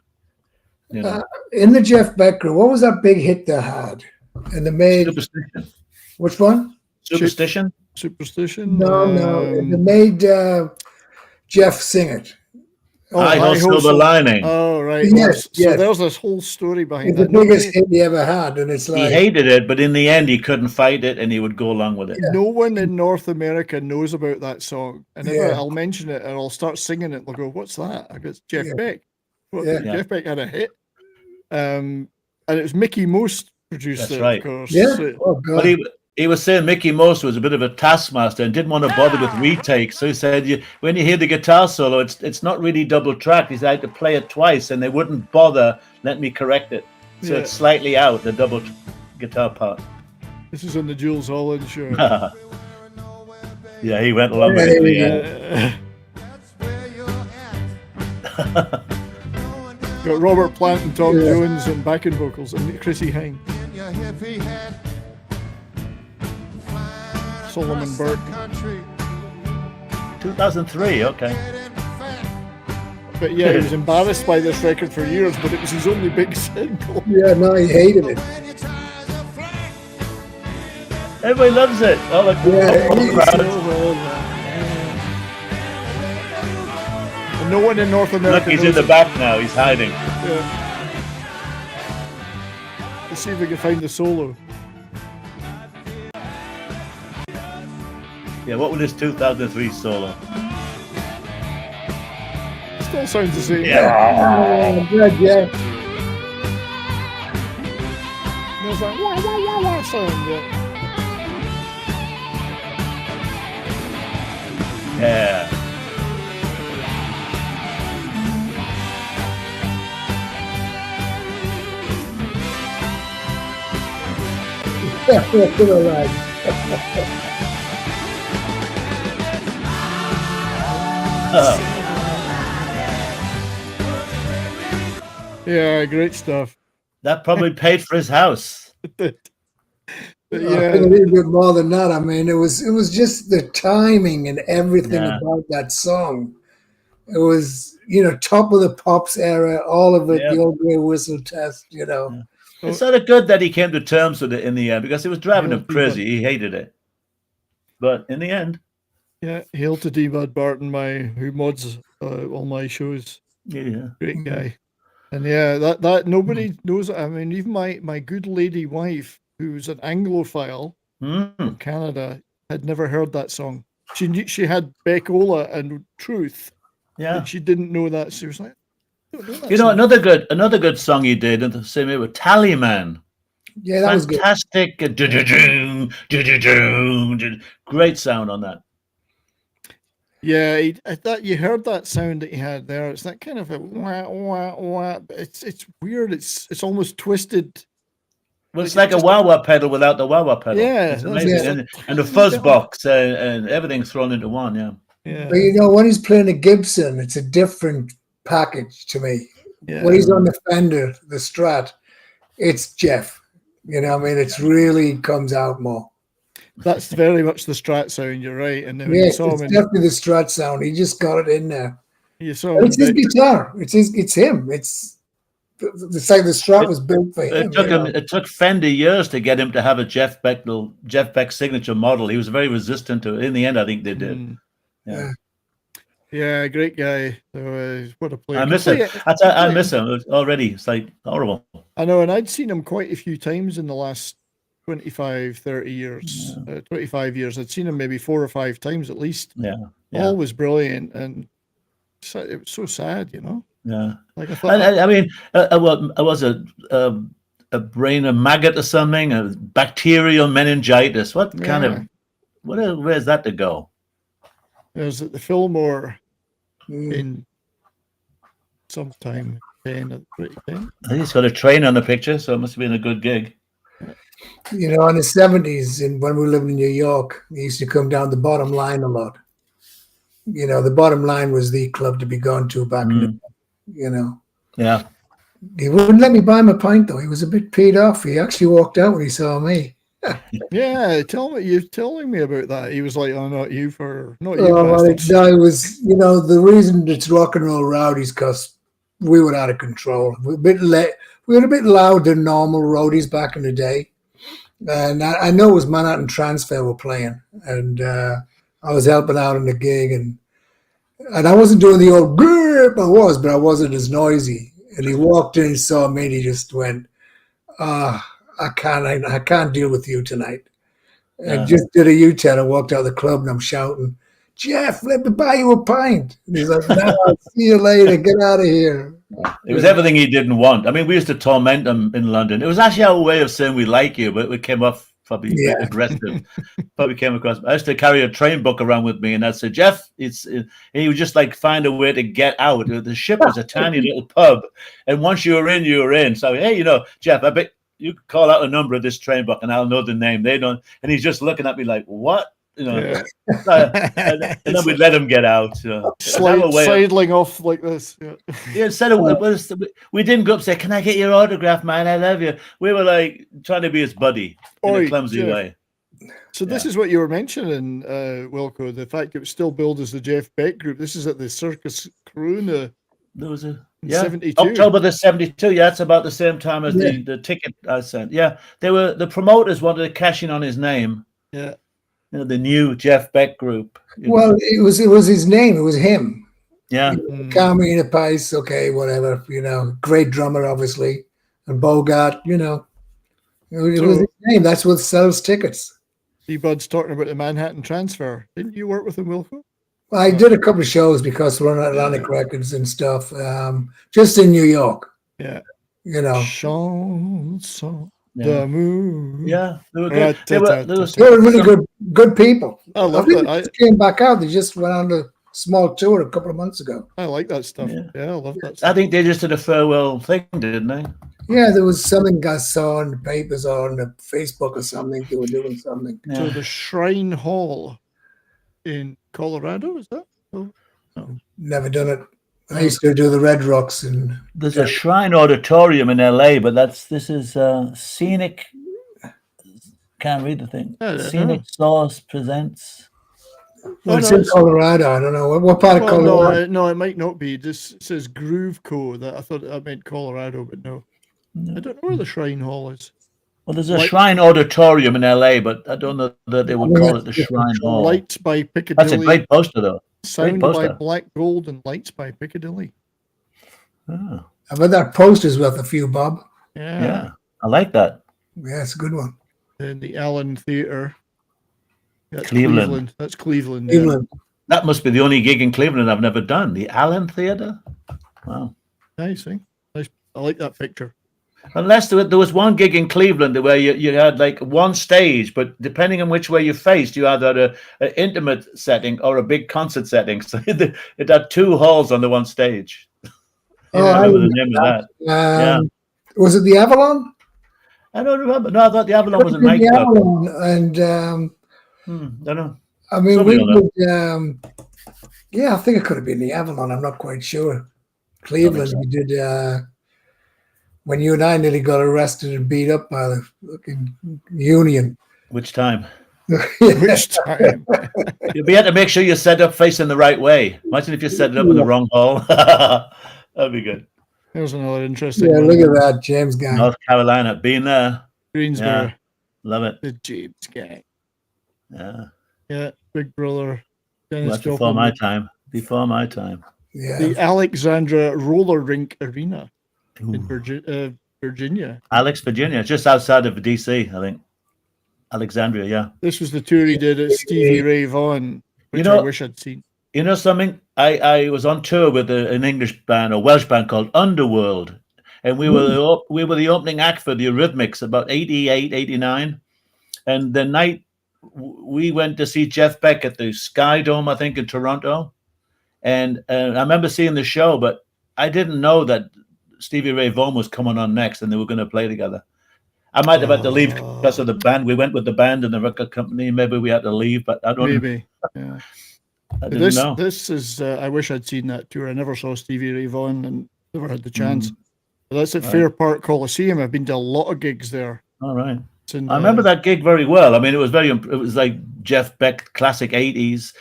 You know. In the Jeff Beck group, what was that big hit they had? And they made Superstition. Which one? Superstition. Superstition. No. They made Jeff sing it. I Hold Silver Lining. Oh, right. Yes, So there's this whole story behind it's that. the biggest hit he ever had, and it's like He hated it, but in the end, he couldn't fight it, and he would go along with it. No one in North America knows about that song. And if I'll mention it and I'll start singing it, they'll go, "What's that?" I go, "It's Jeff Beck." Jeff Beck had a hit. And it was Mickey Most produced it, right. of course. Yeah. So, Oh, God. But he was saying Mickey Most was a bit of a taskmaster and didn't want to bother with retakes. So he said, when you hear the guitar solo, it's not really double tracked. He said I had to play it twice, and they wouldn't bother let me correct it. So it's slightly out, the double guitar part. This is on the Jules Holland show. Yeah, he went along with it. Got Robert Plant and Tom Jones and backing vocals and Chrissy Hine. Solomon Burke. 2003, okay. But yeah, he was embarrassed by this record for years, but it was his only big single. Yeah, no, he hated it. Everybody loves it. Oh, like, and no one in North America. Look, he's in the back now. He's hiding. Yeah. Let's see if we can find the solo. Yeah, what was his 2003 solo? Still sounds the same. Oh, good, yeah. There's that wah wah wah wah sound. Yeah. Yeah, great stuff. That probably paid for his house. But I yeah, think a little bit more than that. I mean, it was just the timing and everything Yeah. about that song. It was, top of the pops era, all of it, Yep. the old grey whistle test, Yeah. It's sort of good that he came to terms with it in the end, because it was driving him Guilty, crazy. He hated it. But in the end, yeah, hail to D. Bud Barton, who mods all my shows. yeah. Great guy. And yeah, that nobody knows. I mean, even my good lady wife, who's an Anglophile from Canada, had never heard that song. She knew she had Beckola and Truth, Yeah. but she didn't know that. She was like, I don't know that You know, song. another good song he did in the same way with Tallyman. Yeah, that was good. Fantastic. Great sound on that. Yeah, I thought you heard that sound that he had there. It's that kind of a wah wah wah. But it's weird. It's almost twisted. Well, it's like a wah-wah pedal without the wah-wah pedal. Yeah, It's that's amazing. it. And the fuzz box and everything's thrown into one, yeah. Yeah. But when he's playing a Gibson, it's a different package to me. Yeah. When he's on the Fender, the Strat, it's Jeff. You know what I mean? It's really comes out more. That's very much the Strat sound. You're right. And then when Yes, you saw it's him, definitely the Strat sound. He just got it in there. you saw But him. it's his guitar. It's him. It's like the Strat was built for him. It took Fender years to get him to have a Jeff Beck signature model. He was very resistant to it. In the end, I think they did. Yeah. Yeah, great guy. So, what a player. I miss him. I miss him already. It's like horrible. I know, and I'd seen him quite a few times in the last 25, 30 years. 25 years. I'd seen him maybe 4 or 5 times at least. Yeah. Always brilliant, and it was so sad, Yeah. Like I thought. I mean, I was a brain of maggot or something, a bacterial meningitis. What kind of where's that to go? I was at the Fillmore in sometime 10 at 10. I think he's got a train on the picture, so it must have been a good gig. In the 70s, and when we were living in New York, he used to come down the Bottom Line a lot. The Bottom Line was the club to be gone to back in the, Yeah. He wouldn't let me buy him a pint, though. He was a bit peed off. He actually walked out when he saw me. Yeah, you're telling me about that. He was like, "Oh, not you." No, it was, the reason it's rock and roll rowdies because we were out of control. We were a bit louder than normal roadies back in the day. And I know it was Manhattan Transfer were playing, and I was helping out in the gig, and I wasn't doing the old grip. But I wasn't as noisy. And he walked in and saw me, and he just went, I can't deal with you tonight. And just did a U-turn and walked out of the club, and I'm shouting, Jeff, let me buy you a pint. And he's like, no, see you later. Get out of here. It was everything he didn't want. I mean, we used to torment him in London. It was actually our way of saying we like you, but we came off probably aggressive. Probably came across. I used to carry a train book around with me, and I'd say, Jeff, and he would just like find a way to get out. The ship was a tiny little pub, and once you were in, you were in. So, hey, Jeff, I bet you could call out a number of this train book, and I'll know the name. They don't, and he's just looking at me like, what? And then we'd let him get out. Sidling off like this. Yeah, instead of we didn't go up and say, "Can I get your autograph, man? I love you." We were like trying to be his buddy in a clumsy way. So this is what you were mentioning, Wilco, the fact it was still billed as the Jeff Beck group. This is at the Circus Corona. There was a 72. October the 72. Yeah, it's about the same time as the ticket I sent. Yeah, the promoters wanted to cash in on his name. Yeah. The new Jeff Beck group. Well, it was his name. It was him. Yeah. Carmine Pace, okay, whatever. Great drummer, obviously, and Bogart. It was his name. That's what sells tickets. D-Bud's talking about the Manhattan Transfer. Didn't you work with him, Wilco? Well, I did a couple of shows because we're on Atlantic Records and stuff. Just in New York. Yeah. Chanson. The moon. Yeah, they were good. They were really good people. I love that. They came back out. They just went on a small tour a couple of months ago. I like that stuff. Yeah, I love that stuff. I think they just did a farewell thing, didn't they? Yeah, there was something I saw in the papers or on the Facebook or something. They were doing something. Yeah. So the Shrine Hall in Colorado, is that? Oh, no. Never done it. I used to do the Red Rocks and There's a Shrine Auditorium in LA, but this is Scenic. Can't read the thing. I don't Scenic know. Source presents. well, it's no, in it's- Colorado. I don't know what part of Well, Colorado. no, it might not be. This says Groove Co. That I thought that meant Colorado, but no. I don't know where the Shrine Hall is. Well, there's a Light- Shrine Auditorium in LA, but I don't know that they would call it the Shrine Hall. Lights by That's a Piccadilly, great poster, though. Sound by poster. Black Gold, and Lights by Piccadilly. Oh, I bet that poster's worth a few, Bob. yeah, I like that. Yeah, it's a good one. Then the Allen Theatre. That's Cleveland. That's Cleveland. Cleveland. That must be the only gig in Cleveland I've never done. The Allen Theatre. Wow. Nice, eh? Nice. I like that picture. Unless there was one gig in Cleveland where you had like one stage, but depending on which way you faced, you either had an intimate setting or a big concert setting. So it had two halls on the one stage. Oh, I I remember the name of that. Was it the Avalon? I don't remember. No, I thought the Avalon was a The nightclub. Avalon, and Don't know. I mean, Somebody we will know. did. Yeah, I think it could have been the Avalon. I'm not quite sure. Cleveland, so. we did. When you and I nearly got arrested and beat up by the fucking union. Which time? Which time? You'll have to make sure you set up facing the right way. Imagine if you set it up in the wrong hall. That'd be good. There's another interesting Yeah, one. look at that, James Gang. North Carolina, been there. Greensboro. Yeah. Love it. The James Gang. Yeah. Yeah, Big Brother. Well, Dennis that's before Joplin. my time. Before my time. Yeah. The Alexandra Roller Rink Arena in Ooh. Virginia. Alex, Virginia, just outside of DC, I think. Alexandria, yeah. This was the tour he did at Stevie Ray Vaughan, which You know- I wish I'd seen. You know something? I was on tour with an English band, a Welsh band called Underworld, and we were the opening act for the Eurythmics about 88, 89. And the night we went to see Jeff Beck at the Sky Dome, I think, in Toronto. And I remember seeing the show, but I didn't know that Stevie Ray Vaughan was coming on next and they were going to play together. I might have had to leave because of the band. We went with the band and the record company. Maybe we had to leave, but I don't Maybe. Yeah. I didn't know. This is. I wish I'd seen that tour. I never saw Stevie Ray Vaughan and never had the chance. But that's at Right. Fair Park Coliseum. I've been to a lot of gigs there. All right. It's in, I remember that gig very well. I mean, it was like Jeff Beck, classic 80s.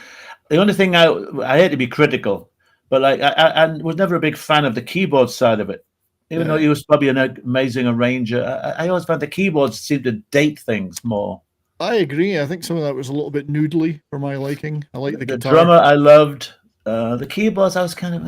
The only thing I hate to be critical, but like I was never a big fan of the keyboard side of it. Even though he was probably an amazing arranger, I always found the keyboards seemed to date things more. I agree. I think some of that was a little bit noodly for my liking. I like the guitar. Drummer I loved. The keyboards I was kind of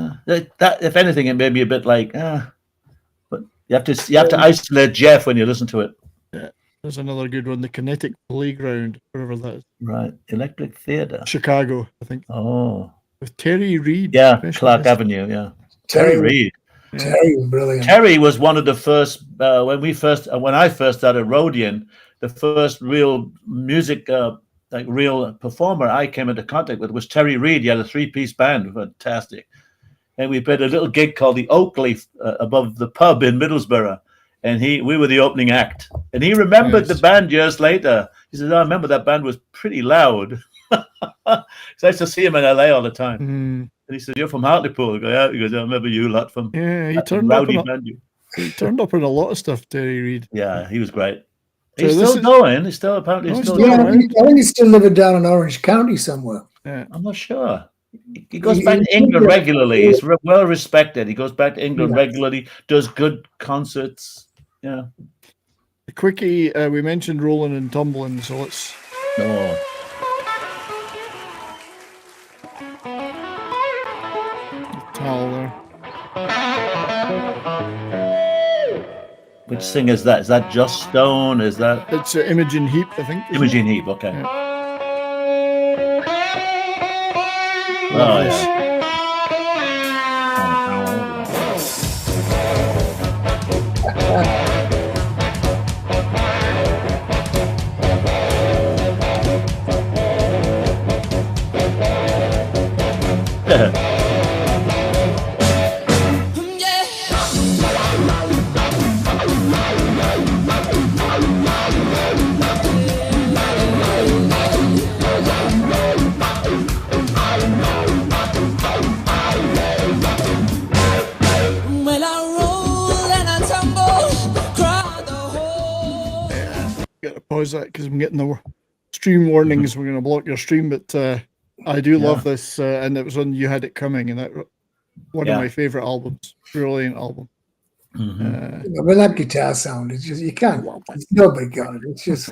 that. If anything, it made me a bit like. But you have to isolate Jeff when you listen to it. Yeah, there's another good one. The Kinetic Playground, wherever that is. Right, Electric Theatre. Chicago, I think. Oh, With Terry Reid. yeah, special Clark guest. Avenue. Yeah, Terry Terry Reid. Terry was brilliant. Terry was one of the first when I first started roadieing, the first real music like real performer I came into contact with was Terry Reid. He had a 3-piece band, fantastic, and we played a little gig called the Oakleaf above the pub in Middlesbrough, and we were the opening act, and he remembered Nice. the band years later. He said, "I remember that band was pretty loud." So I used to see him in LA all the time. Mm. And he said, "You're from Hartlepool?" I go, "Yeah." He goes, "I remember you lot from Yeah, he that turned up. rowdy In a, band." he turned up in a lot of stuff. Terry Reid. Yeah, he was great. So He's this still is- going. He's still apparently Oh, he's still still going. going. I think he's still living down in Orange County somewhere. Yeah. I'm not sure. He goes He- back to he- England regularly. He's well respected. He goes back to England Yeah. regularly. Does good concerts. Yeah. The quickie. We mentioned rolling and tumbling, so let's. No. Towel there. Which thing is that? Is that Just Stone? Is that It's Imogen Heap, I think. isn't it? Imogen Heap? Okay. Yeah. Oh, Nice. yeah. Yeah. noise that because I'm getting the stream warnings. We're going to block your stream, but I do love this, and it was on You Had It Coming, and that one of my favorite albums. Brilliant album. With that guitar sound, it's just you can't. Nobody got it. It's just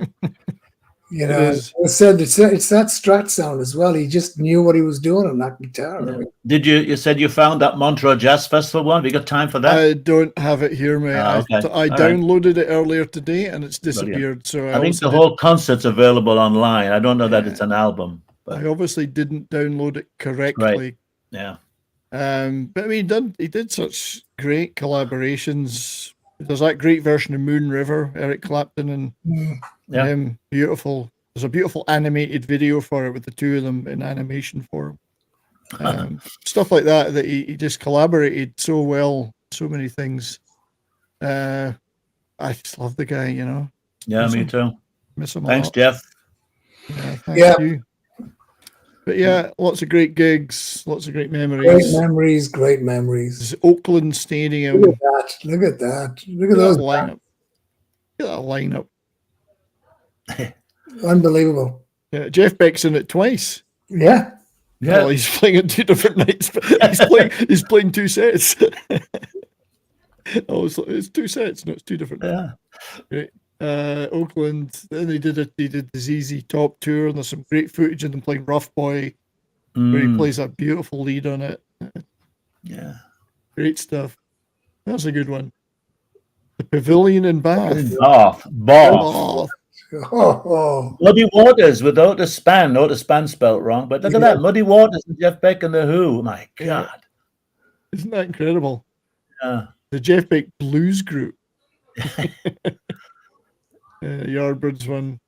I said it's that Strat sound as well. He just knew what he was doing on that guitar. Yeah. Did you said you found that Montreux Jazz Festival one? Have you got time for that? I don't have it here, mate. Okay. I downloaded it earlier today and it's disappeared. Brilliant. So I think the whole concert's available online. I don't know that it's an album. But I obviously didn't download it correctly. Right. Yeah. But I mean, he did such great collaborations. There's that great version of Moon River, Eric Clapton and him. Beautiful. There's a beautiful animated video for it with the two of them in animation form. Stuff like that he just collaborated so well, so many things. I just love the guy, Yeah, me too. Miss him a Thanks, lot. Jeff. Yeah, thank you. But yeah, lots of great gigs, lots of great memories. Great memories. This Oakland Stadium. Look at that. Look at those lineup. Look at that lineup. Unbelievable. Yeah, Jeff Beck's in it twice. Yeah. Well, he's playing it 2 different nights, but he's playing 2 sets. It's 2 sets, no, it's 2 different. Yeah. Great. Oakland. Then they did the ZZ Top tour, and there's some great footage of them playing Rough Boy, where he plays that beautiful lead on it. Yeah. Great stuff. That's a good one. The Pavilion in Bath. Bath. Muddy Waters without a span. Not a span spelt wrong, but look at that. Muddy Waters and Jeff Beck and the Who. My God. Isn't that incredible? Yeah. The Jeff Beck Blues Group. Yardbirds one.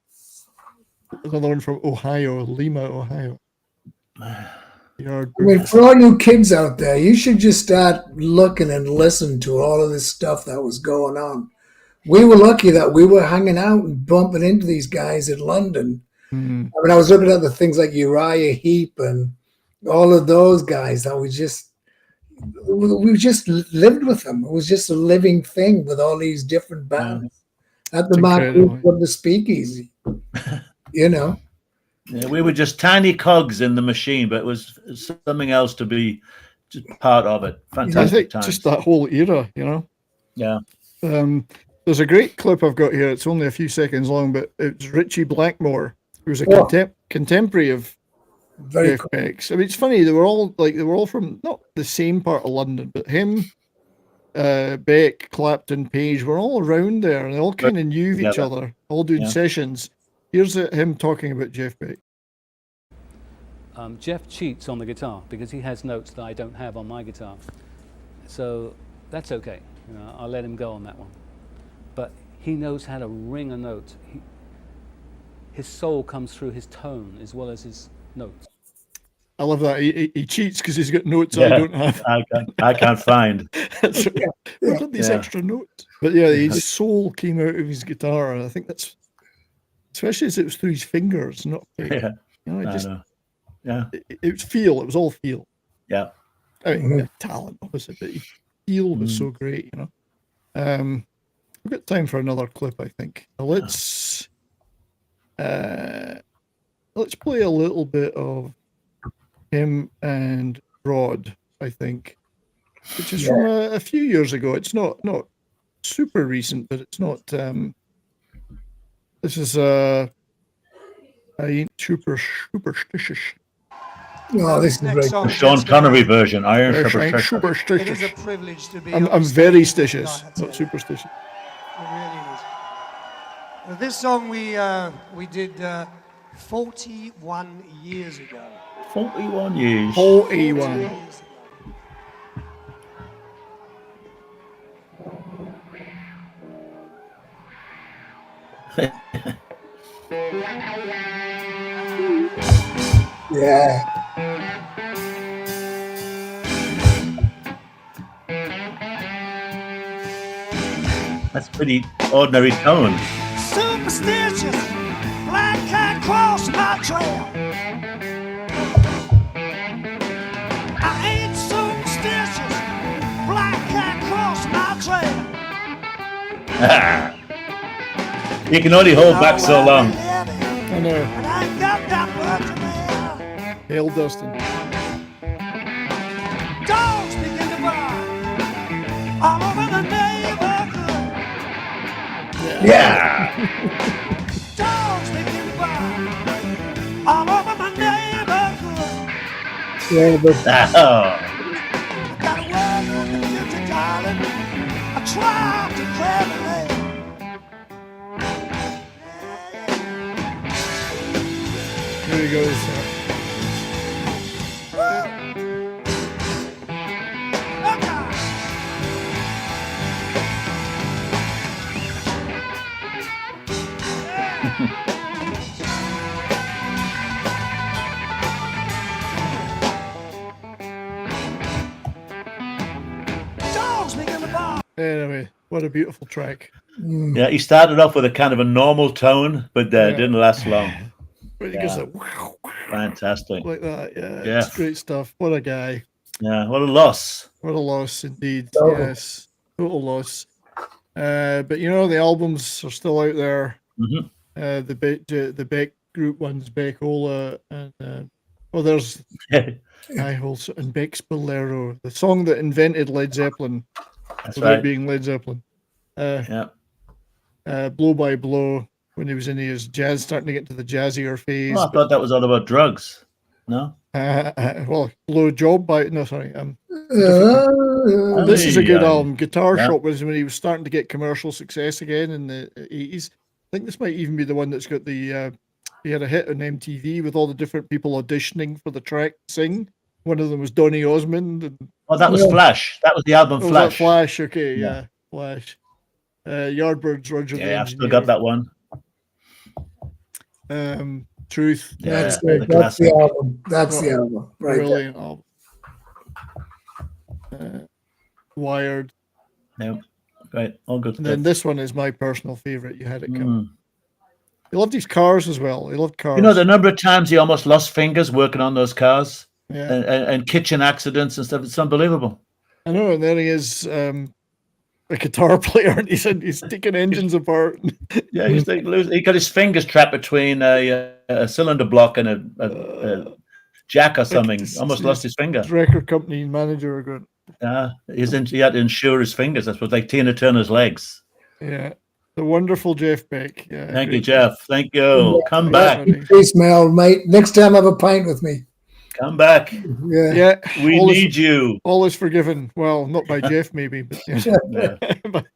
Another one from Ohio, Lima, Ohio. Yardbirds. For all you kids out there, you should just start looking and listen to all of this stuff that was going on. We were lucky that we were hanging out and bumping into these guys in London. I mean, I was looking at the things like Uriah Heep and all of those guys that we just lived with them. It was just a living thing with all these different bands at the Mark of the Speakeasy. Yeah, we were just tiny cogs in the machine, but it was something else to be just part of it. Fantastic time. Just that whole era, Yeah. There's a great clip I've got here. It's only a few seconds long, but it's Richie Blackmore, who was a contemporary of Jeff Beck's. I mean, it's funny. They were all from not the same part of London, but him, Beck, Clapton, Page were all around there, and they all kind of knew of each other, all doing sessions. Here's him talking about Jeff Beck. Jeff cheats on the guitar because he has notes that I don't have on my guitar. So that's okay. I'll let him go on that one. But he knows how to ring a note. His soul comes through his tone as well as his notes. I love that. He cheats because he's got notes I don't have. I can't find. What are these extra notes? But yeah, his soul came out of his guitar, and I think that's, especially as it was through his fingers, not it was feel. It was all feel. Yeah. I mean, talent, obviously, but feel was so great, We've got time for another clip, I think. Let's play a little bit of him and Rod, I think, which is from a few years ago. It's not super recent, but it's not. This is I ain't superstitious. Oh, this is great. The Sean Connery version. I am superstitious. It is a privilege to be. I'm very stitious, not superstitious. It really is. This song we did 41 years ago. 41 years. 41. Yeah. That's pretty ordinary tone. Superstitious, black cat cross my trail. I ain't superstitious, black cat cross my trail. You can only hold back so long. I know. Hail Dustin. Dogs begin to bark all over the neighborhood. Yeah. Dogs begin to bark all over the neighborhood. Yeah, but Oh. I got a word on the future, darling. I tried to clear the way. Here he goes. Dogs begin to bark. Anyway, what a beautiful track. Yeah, he started off with a kind of a normal tone, but didn't last long. But he goes like, wow, Fantastic. like that. Yeah, Yeah. it's great stuff. What a guy. Yeah, what a loss. What a loss indeed. Total. Yes, total loss. But you know, the albums are still out there. Mhm. The Beck group ones, Beckola, and there's Holes and Beck's Bolero, the song that invented Led Zeppelin That's without right. being Led Zeppelin. Yeah. Blow by Blow, when he was in his jazz, starting to get to the jazzier phase. Oh, I thought that was all about drugs. No? Well, Blow Job by no, sorry. uh, This is a good yeah. album. Guitar Yeah. Shop was when he was starting to get commercial success again in the 80s. I think this might even be the one that's got the he had a hit on MTV with all the different people auditioning for the track to sing. One of them was Donny Osmond. And, Oh, that was Yeah. Flash. That was the album was that Flash. Flash? Okay, Yeah. yeah, Flash. Yardbirds, Roger the Yeah, I've still Engineer. got that one. Truth. Yeah, that's the it. That's classic. the album. That's the album. Right. there. Brilliant album. Wired. No, great. All good And then stuff. this one is my personal favorite. You had it coming. Mm. He loved his cars as well. He loved cars. You know, the number of times he almost lost fingers working on those cars yeah. and kitchen accidents and stuff. It's unbelievable. I know, and then he is a guitar player, and he's taking engines apart. Yeah, he got his fingers trapped between a cylinder block and a jack or something. Almost lost his finger. His record company manager are going, He had to insure his fingers. That's what, like Tina Turner's legs. yeah. The wonderful Jeff Beck. Yeah. Thank you, great Jeff. Thank you. Come Yeah. back. Peace, Mel, mate. Next time, have a pint with me. Come back. Yeah. Yeah. We all need you. All is forgiven. Well, not by Jeff, maybe, but yeah. Yeah. But,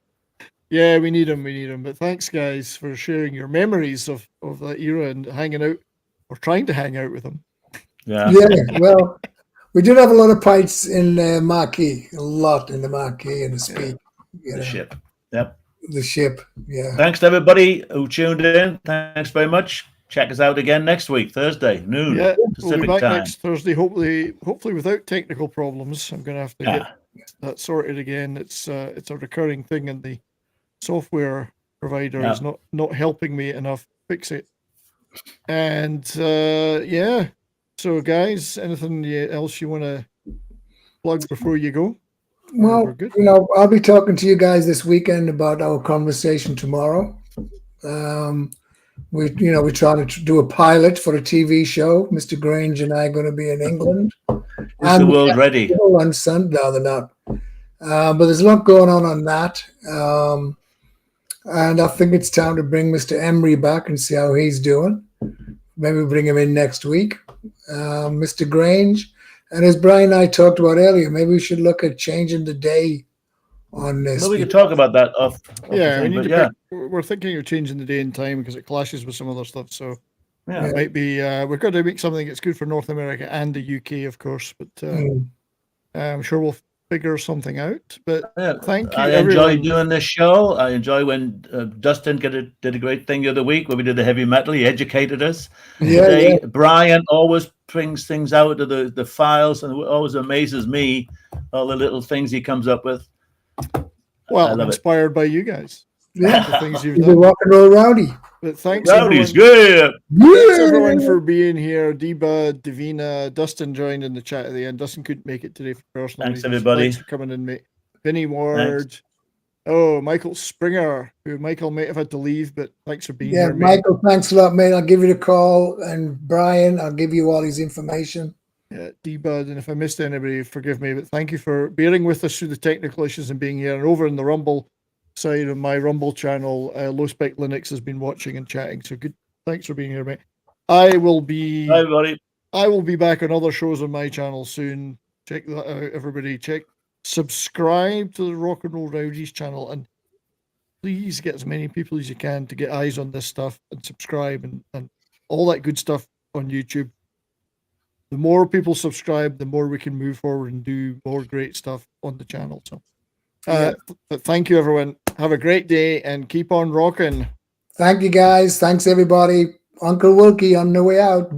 yeah, we need him. We need him. But thanks, guys, for sharing your memories of that era and hanging out or trying to hang out with him. Yeah. Yeah. Well, we did have a lot of pints in Marquee. A lot in the Marquee and the Speak. You The know, ship. Yep. The ship. Yeah. Thanks to everybody who tuned in. Thanks very much. Check us out again next week, Thursday, noon Yeah, we'll be Pacific back time. next Thursday. Hopefully without technical problems. I'm going to have to get that sorted again. It's a recurring thing, and the software provider is not helping me enough fix it. And yeah, so guys, anything else you want to plug before you go? Well, We're good. you know, I'll be talking to you guys this weekend about our conversation tomorrow. We're trying to do a pilot for a TV show. Mr. Grange and I are going to be in England. Is the world ready? On Sunday, no, they're not. But there's a lot going on that. And I think it's time to bring Mr. Emery back and see how he's doing. Maybe bring him in next week. Mr. Grange. And as Brian and I talked about earlier, maybe we should look at changing the day on this. Well, we could talk about that off Yeah, the we thing, need but to yeah. we're thinking of changing the day and time because it clashes with some other stuff. So Yeah. it might be we've got to make something that's good for North America and the UK, of course. But I'm sure we'll figure something out. But Yeah. thank you. I enjoy everyone. doing this show. I enjoy when Dustin did a great thing the other week where we did the heavy metal. He educated us. Yeah, Today, Brian always brings things out of the files, and it always amazes me all the little things he comes up with. Well, I I'm love it. inspired by you guys. Yeah. The things you've He's a done. rock and roll rowdy. But thanks Rowdies, everyone. good. Thanks everyone for being here. Deba, Davina, Dustin joined in the chat at the end. Dustin couldn't make it today for personal Thanks, reasons. everybody. Thanks for coming in, mate. Vinny Ward, Oh, Michael Springer, who Michael might have had to leave, but thanks for being Yeah, here, mate. Michael, thanks a lot, mate. I'll give you the call. And Brian, I'll give you all his information. D-Bud, and if I missed anybody, forgive me, but thank you for bearing with us through the technical issues and being here. And over in the Rumble side of my Rumble channel, Low Spec Linux has been watching and chatting. So good, thanks for being here, mate. I will be back on other shows on my channel soon. Check that out, everybody. Subscribe to the Rock and Roll Rowdies channel, and please get as many people as you can to get eyes on this stuff and subscribe and all that good stuff on YouTube. The more people subscribe, the more we can move forward and do more great stuff on the channel. So, but thank you, everyone. Have a great day and keep on rocking. Thank you, guys. Thanks, everybody. Uncle Wilkie on the way out.